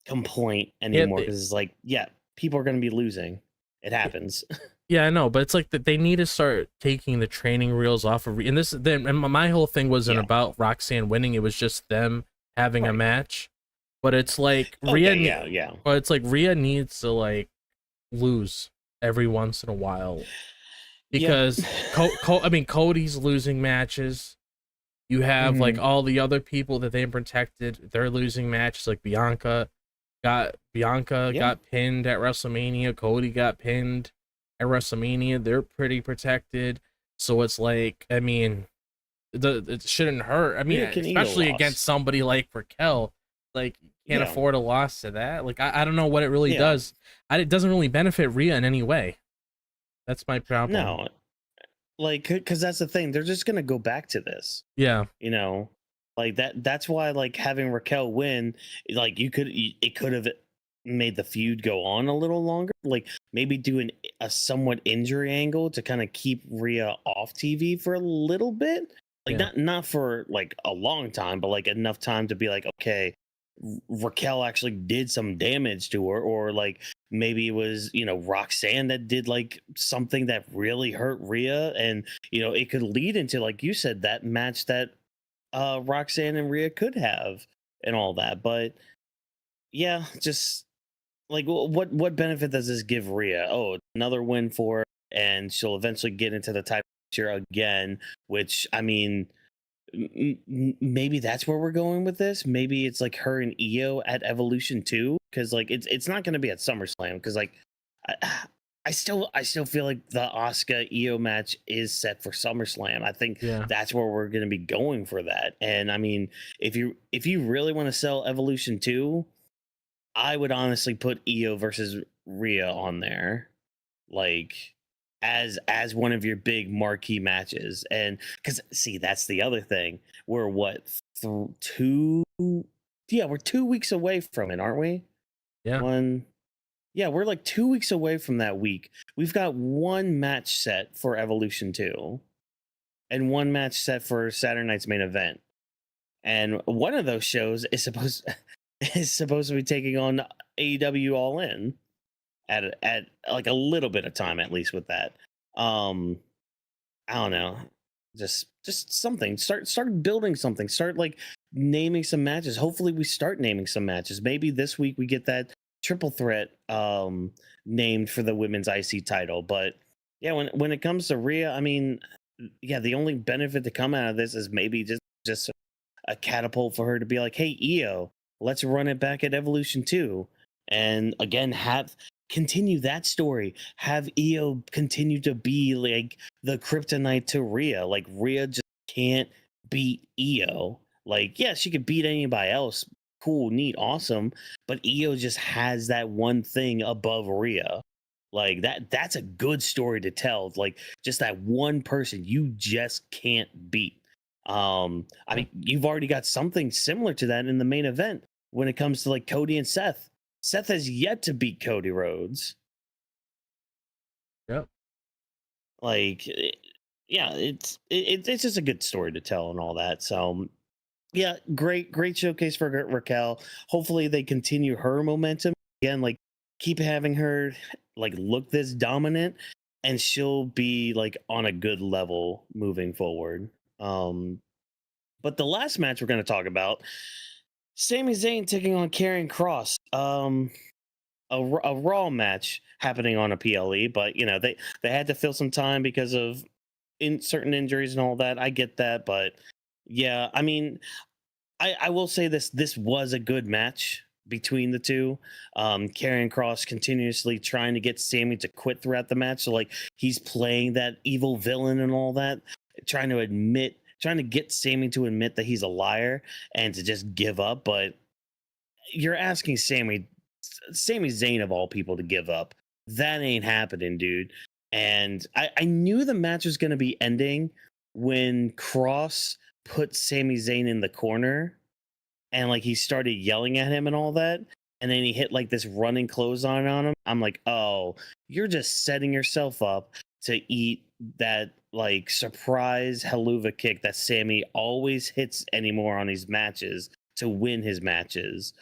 complaint anymore, because it's like, yeah, people are going to be losing, it happens. Yeah, I know, but it's like that they need to start taking the training reels off of, and my whole thing wasn't about Roxanne winning, it was just them having a match. But it's like Rhea, but it's like Rhea needs to like lose every once in a while, because I mean, Cody's losing matches. You have like all the other people that they protected, they're losing matches. Like Bianca got pinned at WrestleMania. Cody got pinned at WrestleMania. They're pretty protected. So it's like, I mean, it shouldn't hurt. I mean, especially against somebody like Raquel, like can't afford a loss to that. Like I don't know what it really does. It doesn't really benefit Rhea in any way. That's my problem. No, like, because that's the thing. They're just gonna go back to this. Yeah, you know, like that's why like having Raquel win, like it could have made the feud go on a little longer. Like maybe do a somewhat injury angle to kind of keep Rhea off TV for a little bit. Like not for like a long time, but like enough time to be like, okay, Raquel actually did some damage to her, or like maybe it was, you know, Roxanne that did like something that really hurt Rhea, and you know it could lead into, like you said, that match that Roxanne and Rhea could have and all that. But yeah, just like what benefit does this give Rhea? Oh, another win for her, and she'll eventually get into the title picture again, which I mean, maybe that's where we're going with this. Maybe it's like her and Io at Evolution 2, because like it's not going to be at SummerSlam, because like I, I still feel like the Asuka Io match is set for SummerSlam. I think Yeah. that's where we're going to be going for that. And I mean, if you really want to sell Evolution 2, I would honestly put Io versus Rhea on there, like as one of your big marquee matches. And because see, that's the other thing. We're what, two? Yeah, we're 2 weeks away from it, aren't we? Yeah. One. Yeah, we're like 2 weeks away from that week. We've got one match set for Evolution 2 and one match set for Saturday night's main event. And one of those shows is supposed to be taking on AEW All In at like a little bit of time, at least with that. I don't know. Just something. Start building something. Start like naming some matches. Hopefully we start naming some matches. Maybe this week we get that triple threat named for the women's IC title. But yeah, when it comes to Rhea, I mean, yeah, the only benefit to come out of this is maybe just a catapult for her to be like, hey, Io, let's run it back at Evolution 2. And again, continue that story. Have Io continue to be like the kryptonite to Rhea. Like Rhea just can't beat Io. Like, yeah, she could beat anybody else. Cool, neat, awesome. But Io just has that one thing above Rhea. Like that's a good story to tell. Like just that one person you just can't beat. I mean, you've already got something similar to that in the main event when it comes to like Cody and Seth. Seth has yet to beat Cody Rhodes. Yep. Like, yeah, it's just a good story to tell and all that. So, yeah, great showcase for Raquel. Hopefully, they continue her momentum again. Like, keep having her like look this dominant, and she'll be like on a good level moving forward. But the last match we're going to talk about, Sami Zayn taking on Karrion Kross. A Raw match happening on a PLE, but you know they had to fill some time because of certain injuries and all that. I get that, but yeah, I mean, I will say this was a good match between the two. Karrion Kross continuously trying to get Sami to quit throughout the match, so like he's playing that evil villain and all that, trying to get Sami to admit that he's a liar and to just give up. But you're asking Sami Zayn of all people to give up. That ain't happening, dude. And I knew the match was going to be ending when Kross put Sami Zayn in the corner and like he started yelling at him and all that. And then he hit like this running clothesline on him. I'm like, oh, you're just setting yourself up to eat that like surprise haluva kick that Sami always hits anymore on these matches to win his matches.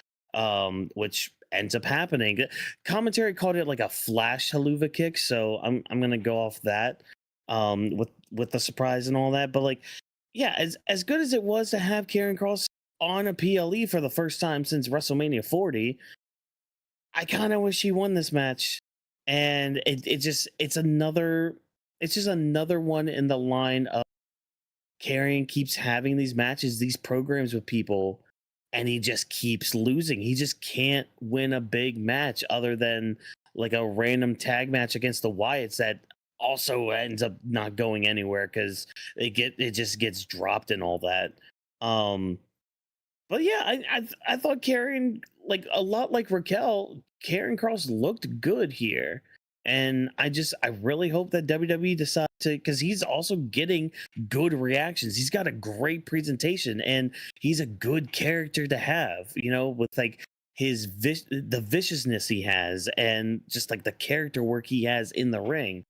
Which ends up happening. Commentary called it like a flash haluva kick, so I'm gonna go off that with the surprise and all that. But like, yeah, as good as it was to have Karrion Kross on a PLE for the first time since WrestleMania 40, I kind of wish he won this match. And it's just another one in the line of Karrion keeps having these matches, these programs with people, and he just keeps losing. He just can't win a big match other than like a random tag match against the Wyatts that also ends up not going anywhere because it just gets dropped and all that. But yeah, I thought Karrion, like a lot like Raquel, Karrion Kross looked good here. And I really hope that WWE decides to, because he's also getting good reactions. He's got a great presentation and he's a good character to have, you know, with like the viciousness he has and just like the character work he has in the ring.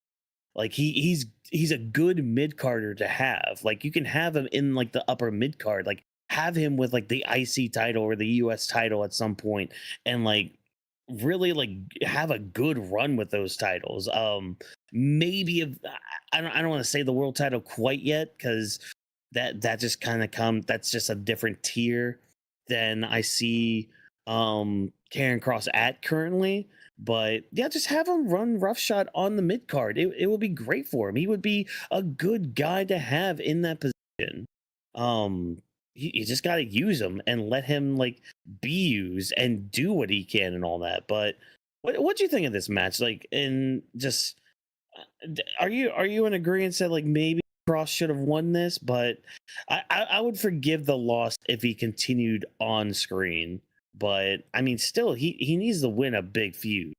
Like he's a good mid carder to have. Like you can have him in like the upper mid card, like have him with like the IC title or the US title at some point, and like really like have a good run with those titles. Maybe if I don't want to say the world title quite yet, because that just kind of that's just a different tier than I see Karrion Kross at currently. But yeah, just have him run roughshod on the mid card. It would be great for him. He would be a good guy to have in that position. You just got to use him and let him like be used and do what he can and all that. But what do you think of this match? Like, and just are you in agreement that like maybe Cross should have won this? But I would forgive the loss if he continued on screen. But I mean, still, he needs to win a big feud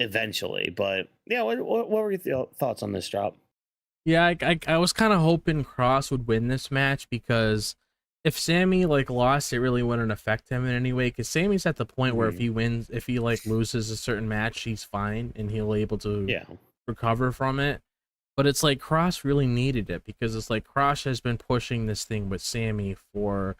eventually. But yeah, what were your thoughts on this drop? Yeah, I was kind of hoping Cross would win this match because if Sammy like lost, it really wouldn't affect him in any way. Because Sammy's at the point where if he wins, if he like loses a certain match, he's fine and he'll able to Yeah. recover from it. But it's like Cross really needed it because it's like Cross has been pushing this thing with Sammy for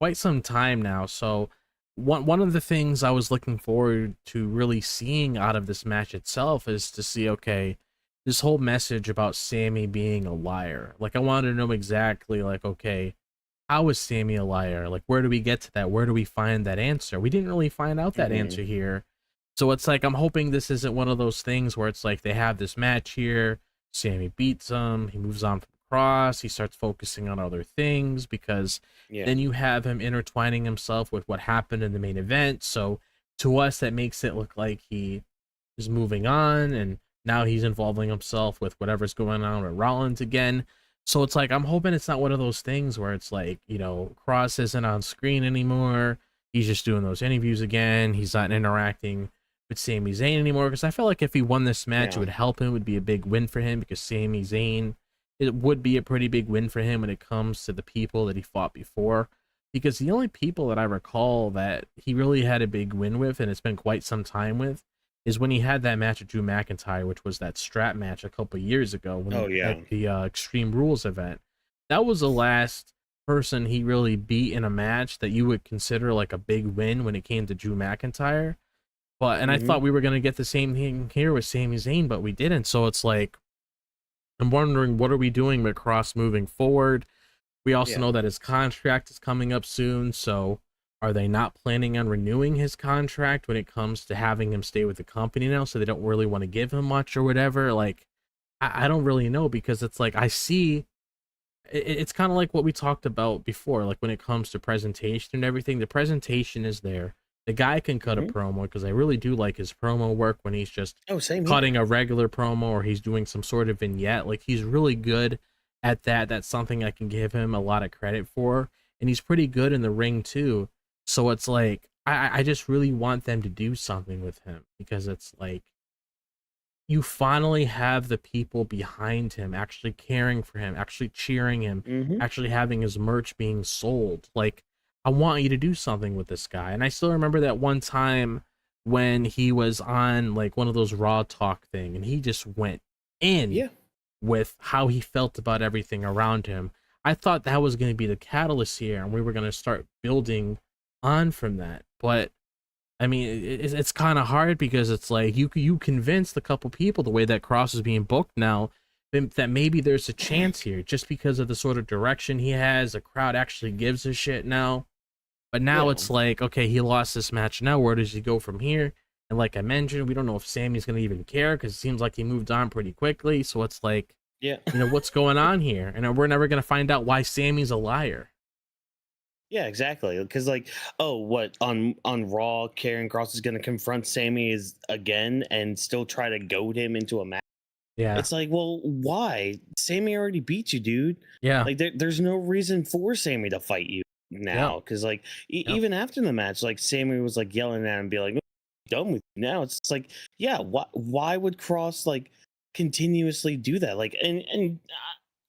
quite some time now. So one of the things I was looking forward to really seeing out of this match itself is to see, okay, this whole message about Sammy being a liar. Like I wanted to know exactly like, okay, how is Sammy a liar? Like where do we get to that? Where do we find that answer? We didn't really find out that answer here. So it's like I'm hoping this isn't one of those things where it's like they have this match here, Sammy beats him, he moves on from Cross, he starts focusing on other things because then you have him intertwining himself with what happened in the main event. So to us, that makes it look like he is moving on and now he's involving himself with whatever's going on with Rollins again. So it's like I'm hoping it's not one of those things where it's like, you know, Cross isn't on screen anymore. He's just doing those interviews again. He's not interacting with Sami Zayn anymore because I felt like if he won this match, it would help him. It would be a big win for him because Sami Zayn, it would be a pretty big win for him when it comes to the people that he fought before. Because the only people that I recall that he really had a big win with, and it's been quite some time with, is when he had that match with Drew McIntyre, which was that strap match a couple years ago when at the Extreme Rules event. That was the last person he really beat in a match that you would consider like a big win when it came to Drew McIntyre. But I thought we were gonna get the same thing here with Sami Zayn, but we didn't. So it's like I'm wondering what are we doing with Cross moving forward. We also know that his contract is coming up soon, so are they not planning on renewing his contract when it comes to having him stay with the company now? So they don't really want to give him much or whatever. Like I don't really know because it's like I see it's kind of like what we talked about before, like when it comes to presentation and everything. The presentation is there. The guy can cut a promo because I really do like his promo work when he's just cutting a regular promo or he's doing some sort of vignette. Like he's really good at that. That's something I can give him a lot of credit for. And he's pretty good in the ring too. So it's like I just really want them to do something with him because it's like you finally have the people behind him actually caring for him, actually cheering him, actually having his merch being sold. Like I want you to do something with this guy. And I still remember that one time when he was on like one of those Raw Talk thing and he just went in with how he felt about everything around him. I thought that was going to be the catalyst here and we were going to start building on from that. But I mean, it's kind of hard because it's like you convinced a couple people the way that Cross is being booked now that maybe there's a chance here just because of the sort of direction he has. The crowd actually gives a shit now. But now it's like, okay, he lost this match. Now where does he go from here? And like I mentioned, we don't know if Sammy's going to even care because it seems like he moved on pretty quickly. So it's like, you know, what's going on here? And we're never going to find out why Sammy's a liar. Yeah, exactly. Because like, oh, what on Raw, Karrion Kross is going to confront Sami again and still try to goad him into a match. Yeah, it's like, well, why? Sami already beat you, dude. Yeah, like there's no reason for Sami to fight you now. Because like even after the match, like Sami was like yelling at him, and be like, "Done with you now." It's like, yeah, why would Kross like continuously do that? Like, and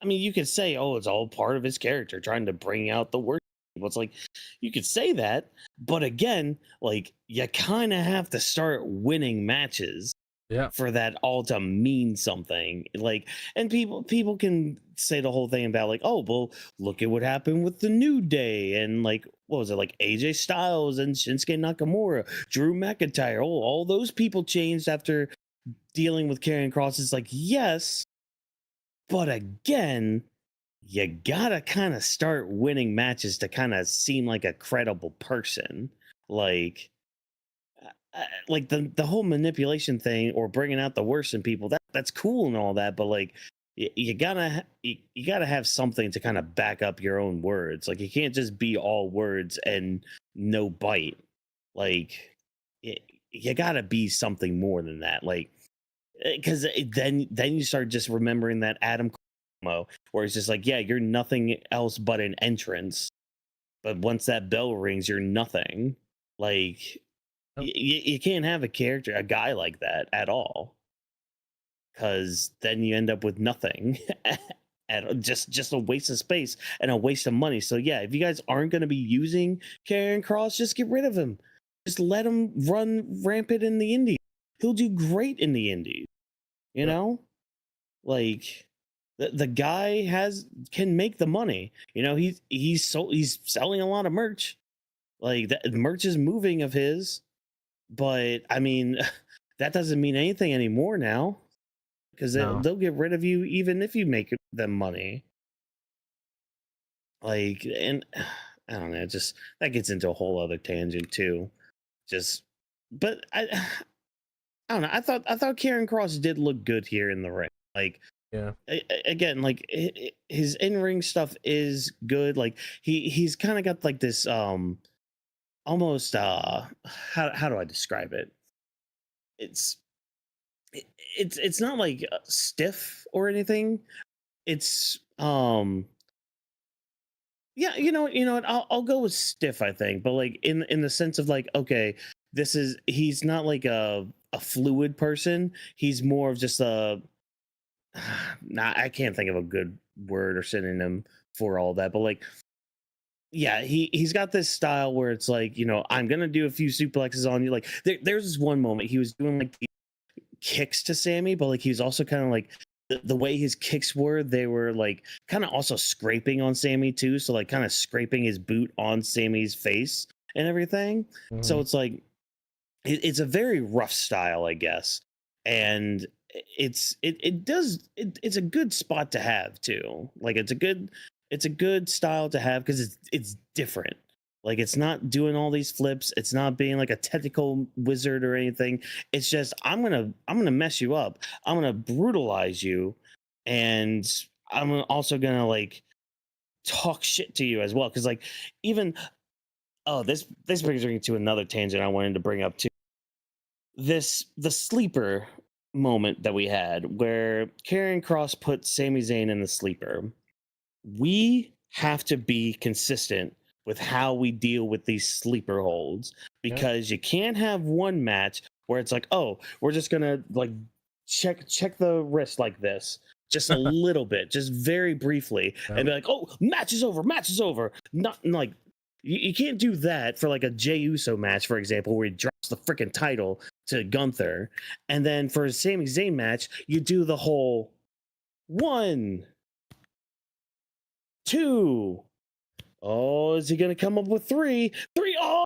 I mean, you could say, oh, it's all part of his character, trying to bring out the worst. It's like you could say that, but again, like you kind of have to start winning matches for that all to mean something. Like, and people can say the whole thing about like, oh, well, look at what happened with the New Day and like what was it, like AJ Styles and Shinsuke Nakamura, Drew McIntyre. Oh, all those people changed after dealing with Karrion Kross. It's like, yes, but again, you gotta kind of start winning matches to kind of seem like a credible person. Like the whole manipulation thing or bringing out the worst in people, that's cool and all that, but like you gotta have something to kind of back up your own words. Like, you can't just be all words and no bite. Like, y you gotta be something more than that. Like, because then you start just remembering that Adam Cole where it's just like, yeah, you're nothing else but an entrance. But once that bell rings, you're nothing. Like, you can't have a guy like that at all, because then you end up with nothing. And just a waste of space and a waste of money. So yeah, if you guys aren't going to be using Karrion Kross, just get rid of him. Just let him run rampant in the Indies. He'll do great in the Indies. You know, like, the guy can make the money. You know, he's selling a lot of merch. Like, the merch is moving of his, but I mean, that doesn't mean anything anymore now, because they'll get rid of you even if you make them money. Like, and I don't know, just that gets into a whole other tangent too. But I don't know. I thought Karrion Kross did look good here in the ring. Like, yeah, again, like, his in-ring stuff is good. Like, he's kind of got like this almost how do I describe it? It's not like stiff or anything. It's yeah, you know what, I'll go with stiff, I think, but like in the sense of like, okay, he's not like a fluid person. He's more of just a nah, I can't think of a good word or synonym for all that, but like, yeah, he's got this style where it's like, you know, I'm gonna do a few suplexes on you. Like, there's this one moment he was doing like kicks to Sami, but like he was also kind of like the way his kicks were, they were like kind of also scraping on Sami too. So like kind of scraping his boot on Sami's face and everything. So it's like it's a very rough style, I guess. And it's a good spot to have too. Like, it's a good style to have because it's different. Like, it's not doing all these flips. It's not being like a technical wizard or anything. It's just, I'm gonna mess you up. I'm gonna brutalize you, and I'm also gonna like talk shit to you as well. Because like, even this brings me to another tangent I wanted to bring up too. The sleeper moment that we had where Karrion Kross put Sami Zayn in the sleeper. We have to be consistent with how we deal with these sleeper holds, because you can't have one match where it's like, oh, we're just gonna like check the wrist like this just a little bit, just very briefly, and be like, oh, match is over. Not like, you can't do that for like a Jey Uso match, for example, where he drops the freaking title to Gunther, and then for a Sami Zayn match, you do the whole 1, 2. Oh, is he gonna come up with 3? 3. Oh,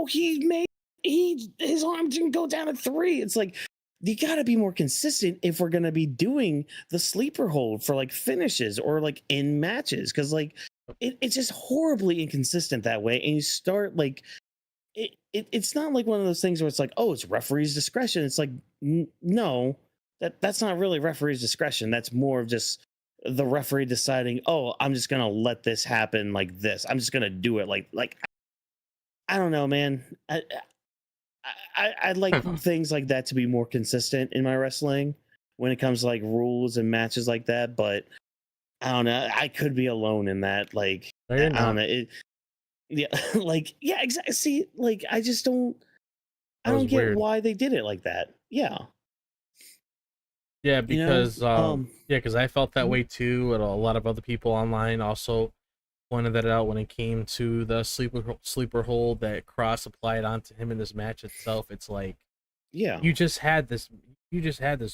his arm didn't go down at 3. It's like, you gotta be more consistent if we're gonna be doing the sleeper hold for like finishes or like in matches, because like it's just horribly inconsistent that way. And you start like it's not like one of those things where it's like, oh, it's referee's discretion. It's like, no, that's not really referee's discretion. That's more of just the referee deciding, oh, I'm just gonna let this happen like this. I'm just gonna do it like I don't know, man. I'd like things like that to be more consistent in my wrestling when it comes to like rules and matches like that. But I don't know. I could be alone in that. Like, I don't know. Yeah, like, yeah, exactly. See, like, I just don't. I don't get why they did it like that. Yeah. Yeah, because because I felt that way too, and a lot of other people online also pointed that out when it came to the sleeper hold that Kross applied onto him in this match itself. It's like, yeah, you just had this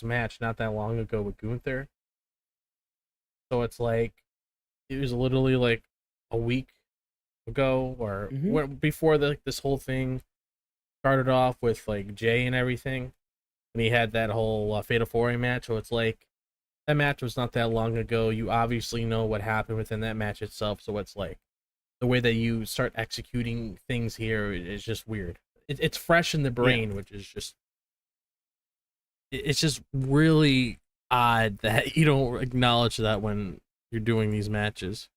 match not that long ago with Gunther, so it's like it was literally like a week ago or before this whole thing started off with like Jay and everything, and he had that whole Fatal 4-Way match. So it's like, that match was not that long ago. You obviously know what happened within that match itself. So it's like, the way that you start executing things here is just weird. It's fresh in the brain, which is just, it's just really odd that you don't acknowledge that when you're doing these matches.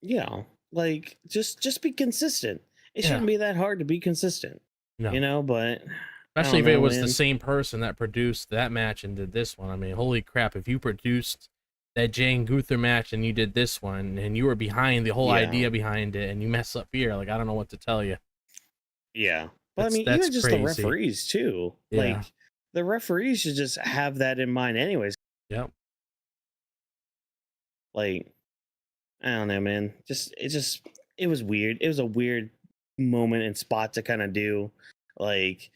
Yeah, like just be consistent. It Yeah. shouldn't be that hard to be consistent, No. you know. But I Especially if don't it know, was the man. same person that produced that match and did this one. I mean, holy crap! If you produced that Jane Gunther match and you did this one, and you were behind the whole Yeah. idea behind it, and you mess up here, like I don't know what to tell you. Yeah, but I mean, That's even just crazy. the referees too. Yeah. Like the referees should just have that in mind, anyways. Yep. Like I don't know, man. It was weird. It was a weird moment and spot to kind of do, like.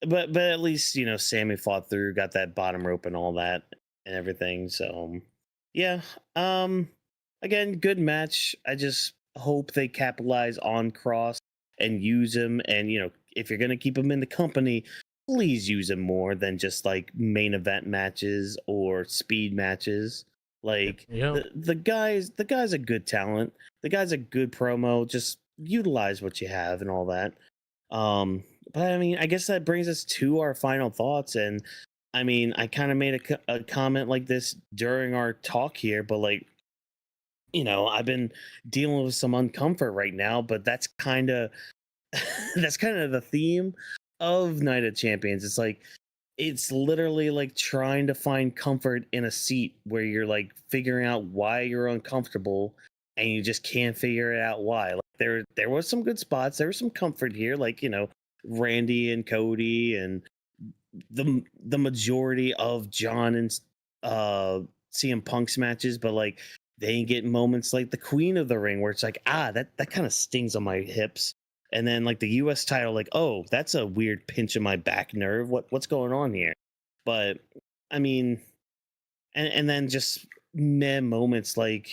But at least Sammy fought through, got that bottom rope and all that and everything. So yeah, again, good match. I just hope they capitalize on Cross and use him. And if you're gonna keep him in the company, please use him more than just like main event matches or speed matches. Like Yeah. the guy's a good talent. The guy's a good promo. Just utilize what you have and all that. But I mean, I guess that brings us to our final thoughts. And I mean, I kind of made a comment like this during our talk here, but like, I've been dealing with some uncomfort right now, but that's kind of the theme of Night of Champions. It's like it's literally like trying to find comfort in a seat where you're like figuring out why you're uncomfortable and you just can't figure it out why. Like there was some good spots, there was some comfort here, like Randy and Cody and the majority of John and CM Punk's matches, but like they get moments like the Queen of the Ring where it's like that kind of stings on my hips. And then like the US title, like, oh, that's a weird pinch in my back nerve. What's going on here? But I mean, and then just meh moments like,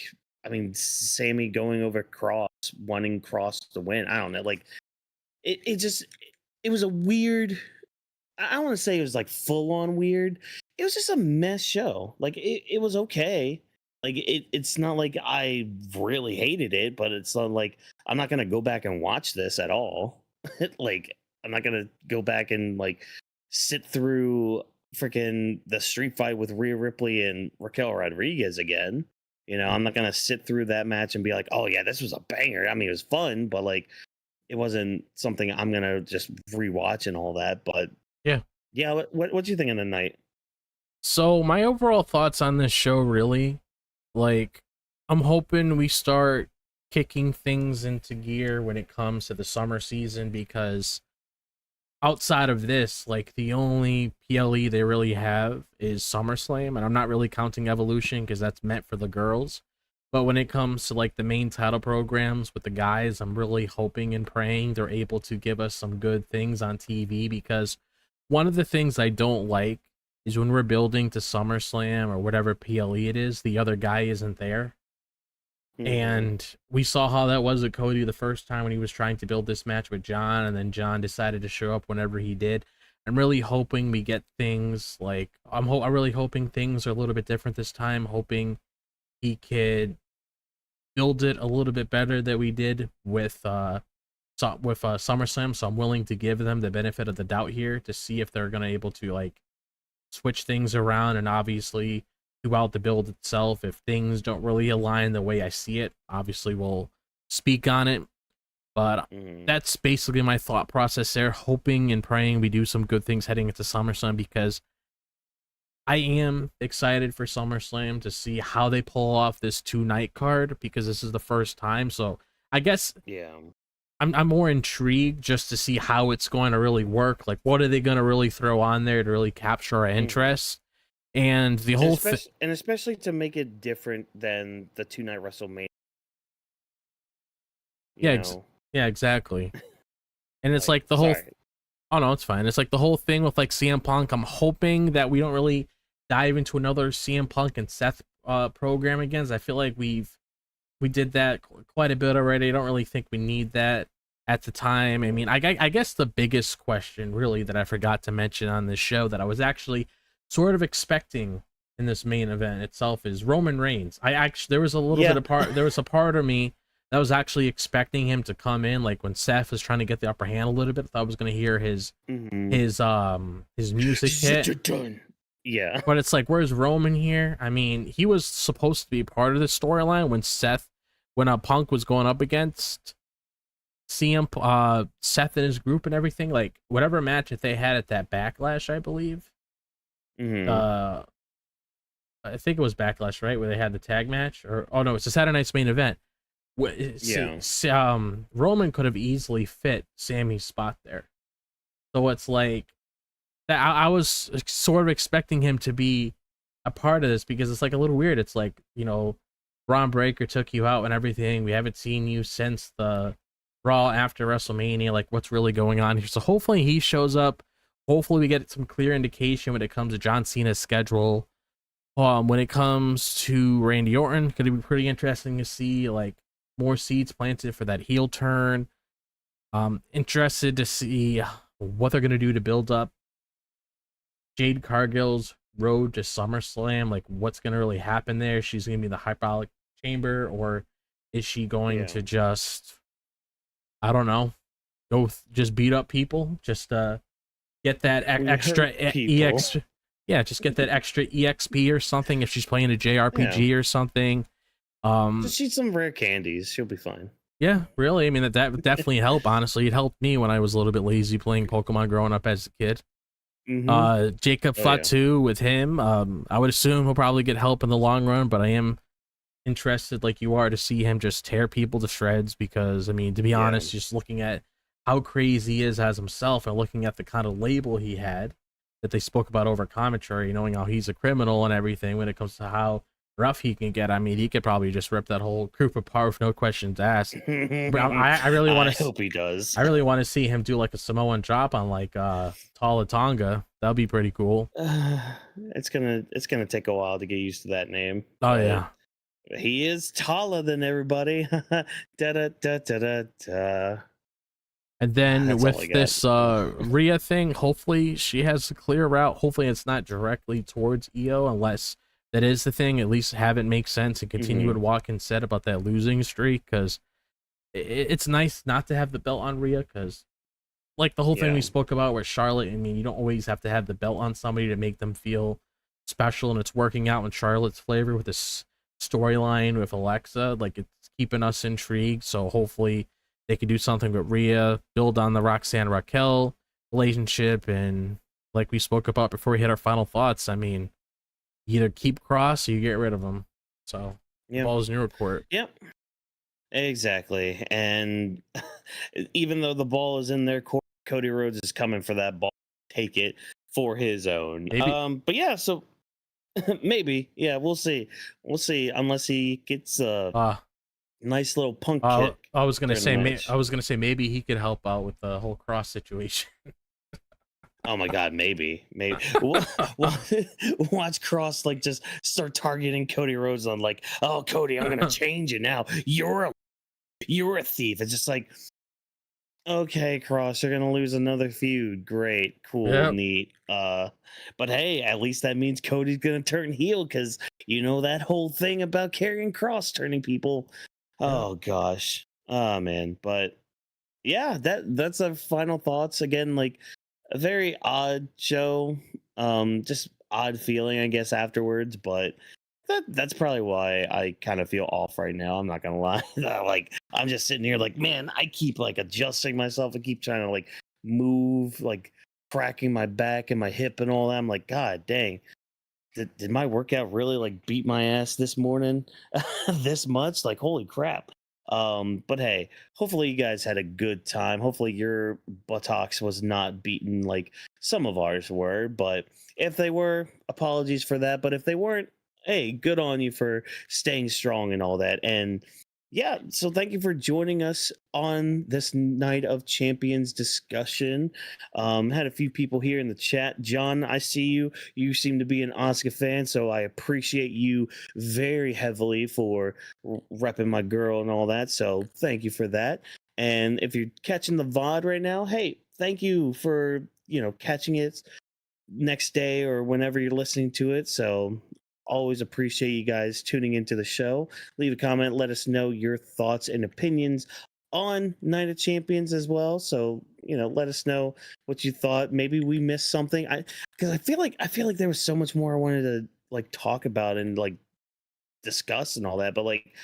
I mean, Sammy going over Cross, wanting Cross to win. I don't know, like it was a weird. I don't want to say it was like full on weird. It was just a mess show. Like it was okay. Like it's not like I really hated it, but it's not like I'm not gonna go back and watch this at all. Like I'm not gonna go back and like sit through freaking the street fight with Rhea Ripley and Raquel Rodriguez again. I'm not gonna sit through that match and be like, oh yeah, this was a banger. I mean, it was fun, but like it wasn't something I'm gonna just rewatch and all that. But yeah. What do you think of the night? So my overall thoughts on this show, really, like, I'm hoping we start kicking things into gear when it comes to the summer season, because outside of this, like, the only PLE they really have is SummerSlam, and I'm not really counting Evolution because that's meant for the girls. But when it comes to like the main title programs with the guys, I'm really hoping and praying they're able to give us some good things on TV, because one of the things I don't like is when we're building to SummerSlam or whatever PLE it is, the other guy isn't there. Mm-hmm. And we saw how that was with Cody the first time when he was trying to build this match with John, and then John decided to show up whenever he did. I'm really hoping we get things like, I'm really hoping things are a little bit different this time, hoping he could build it a little bit better than we did with SummerSlam. So I'm willing to give them the benefit of the doubt here to see if they're gonna able to like switch things around. And obviously throughout the build itself, if things don't really align the way I see it, obviously we'll speak on it. But that's basically my thought process there, hoping and praying we do some good things heading into SummerSlam, because I am excited for SummerSlam to see how they pull off this 2-night card, because this is the first time. So I guess I'm more intrigued just to see how it's going to really work. Like, what are they going to really throw on there to really capture our interest? And the whole thing, and especially to make it different than the 2-night WrestleMania. Yeah, exactly. And it's like the whole. Oh no, it's fine. It's like the whole thing with like CM Punk. I'm hoping that we don't really dive into another CM Punk and Seth program again. I feel like we did that quite a bit already. I don't really think we need that at the time. I mean, I guess the biggest question really that I forgot to mention on this show that I was actually sort of expecting in this main event itself is Roman Reigns. There was a little bit of there was a part of me that was actually expecting him to come in, like when Seth was trying to get the upper hand a little bit. I thought I was going to hear his music hit. Yeah. But it's like, where's Roman here? I mean, he was supposed to be part of the storyline when Punk was going up against Seth and his group and everything. Like, whatever match that they had at that Backlash, I believe. Mm-hmm. I think it was Backlash, right, where they had the tag match, or oh no, it's a Saturday Night's Main Event. Roman could have easily fit Sammy's spot there, so it's like that. I was sort of expecting him to be a part of this because it's like a little weird. It's like, Braun Breaker took you out and everything. We haven't seen you since the Raw after WrestleMania. Like, what's really going on here? So hopefully he shows up. Hopefully we get some clear indication when it comes to John Cena's schedule. When it comes to Randy Orton, could be pretty interesting to see like more seeds planted for that heel turn. Interested to see what they're gonna do to build up Jade Cargill's road to SummerSlam. Like, what's gonna really happen there? She's gonna be in the hyperbolic chamber, or is she going to just, I don't know, just beat up people, just get that extra EX. Yeah, just get that extra EXP or something if she's playing a JRPG or something. Just eat some rare candies. She'll be fine. Yeah, really. I mean, that would definitely help, honestly. It helped me when I was a little bit lazy playing Pokemon growing up as a kid. Mm-hmm. Jacob Fatu with him. I would assume he'll probably get help in the long run, but I am interested, like you are, to see him just tear people to shreds because, I mean, to be honest, just looking at how crazy he is as himself and looking at the kind of label he had that they spoke about over commentary, knowing how he's a criminal and everything when it comes to how rough he can get. I mean, he could probably just rip that whole group apart with no questions asked. But I really want to hope he does. I really want to see him do like a Samoan drop on like Tala Tonga. That'd be pretty cool. It's gonna take a while to get used to that name. Oh yeah. He is taller than everybody. Da da da da da da. And then with this Rhea thing, hopefully she has a clear route. Hopefully it's not directly towards EO, unless that is the thing. At least have it make sense and continue what Watkins said about that losing streak, because it's nice not to have the belt on Rhea, because like the whole thing we spoke about with Charlotte, I mean, you don't always have to have the belt on somebody to make them feel special, and it's working out in Charlotte's flavor with this storyline with Alexa. Like, it's keeping us intrigued, so hopefully they could do something with Rhea, build on the Roxanne Raquel relationship, and like we spoke about before we hit our final thoughts, I mean, you either keep Kross or you get rid of him. So the ball's in your court. Yep. Exactly. And even though the ball is in their court, Cody Rhodes is coming for that ball, take it for his own. Maybe. But yeah, so maybe. Yeah, we'll see. We'll see, unless he gets nice little punk kick. I was gonna say maybe he could help out with the whole Kross situation. Oh my God, maybe. Watch Kross like just start targeting Cody Rhodes on like, oh Cody, I'm gonna change you now. You're a thief. It's just like, okay, Kross, you're gonna lose another feud. Great, cool, neat. But hey, at least that means Cody's gonna turn heel, because you know that whole thing about Karrion Kross turning people. Oh gosh. Oh man. But yeah, that's our final thoughts. Again, like a very odd show. Just odd feeling, I guess, afterwards, but that's probably why I kind of feel off right now. I'm not gonna lie. Like, I'm just sitting here like, man, I keep like adjusting myself. I keep trying to like move, like cracking my back and my hip and all that. I'm like, God dang. Did my workout really like beat my ass this morning this much? Like, holy crap. But hey, hopefully you guys had a good time. Hopefully your buttocks was not beaten like some of ours were, but if they were, apologies for that. But if they weren't, hey, good on you for staying strong and all that. And yeah, so thank you for joining us on this Night of Champions discussion. Had a few people here in the chat. John, I see you. You seem to be an Asuka fan, so I appreciate you very heavily for repping my girl and all that. So thank you for that. And if you're catching the VOD right now, hey, thank you for, catching it next day or whenever you're listening to it. So always appreciate you guys tuning into the show. Leave a comment. Let us know your thoughts and opinions on Night of Champions as well. So, let us know what you thought. Maybe we missed something. because I feel like there was so much more I wanted to like talk about and like discuss and all that, but like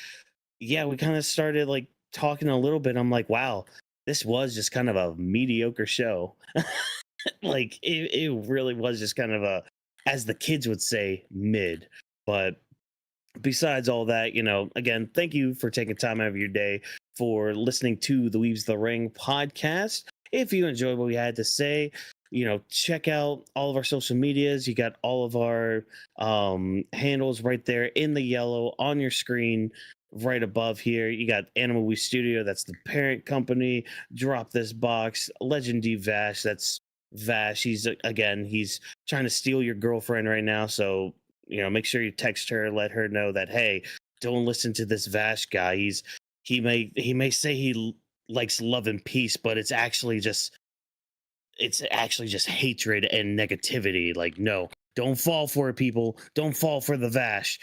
yeah, we kind of started like talking a little bit. I'm like, wow, this was just kind of a mediocre show. Like it really was just kind of a, as the kids would say, mid. But besides all that, again, thank you for taking time out of your day for listening to the Weebs of the Ring podcast. If you enjoyed what we had to say, check out all of our social medias. You got all of our handles right there in the yellow on your screen right above here. You got Animal We Studio, that's the parent company. Drop This Box, Legend D Vash, that's Vash. He's trying to steal your girlfriend right now, so make sure you text her, let her know that, hey, don't listen to this Vash guy. He may say he likes love and peace, but it's actually just hatred and negativity. Like, no, don't fall for it, people. Don't fall for the Vash.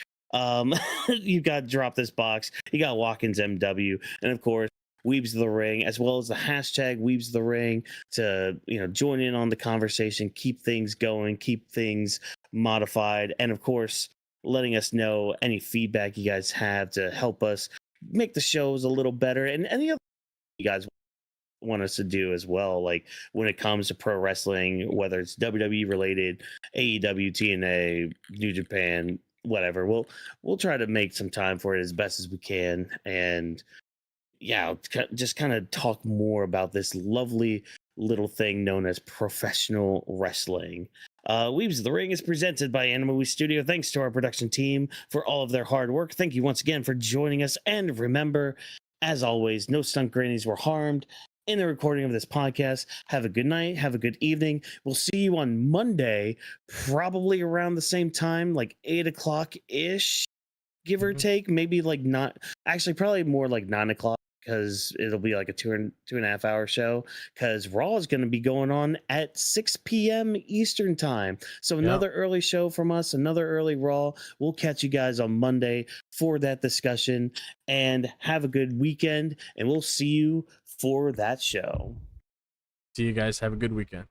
You got Drop This Box, you got Watkins MW, and of course Weebs of the Ring, as well as the hashtag Weebs of the Ring to join in on the conversation, keep things going, keep things modified, and of course letting us know any feedback you guys have to help us make the shows a little better, and any other you guys want us to do as well, like when it comes to pro wrestling, whether it's WWE related, AEW, TNA, New Japan, whatever. We'll try to make some time for it as best as we can, and yeah, just kind of talk more about this lovely little thing known as professional wrestling. Weebs of the Ring is presented by Anime Studio. Thanks to our production team for all of their hard work. Thank you once again for joining us. And remember, as always, no stunt grannies were harmed in the recording of this podcast. Have a good night. Have a good evening. We'll see you on Monday, probably around the same time, like 8 o'clock ish, give or take. Maybe like not actually, probably more like 9 o'clock, because it'll be like a 2.5 hour show, because Raw is going to be going on at 6 p.m. Eastern time. So another early show from us, another early Raw. We'll catch you guys on Monday for that discussion, and have a good weekend, and we'll see you for that show. See you guys. Have a good weekend.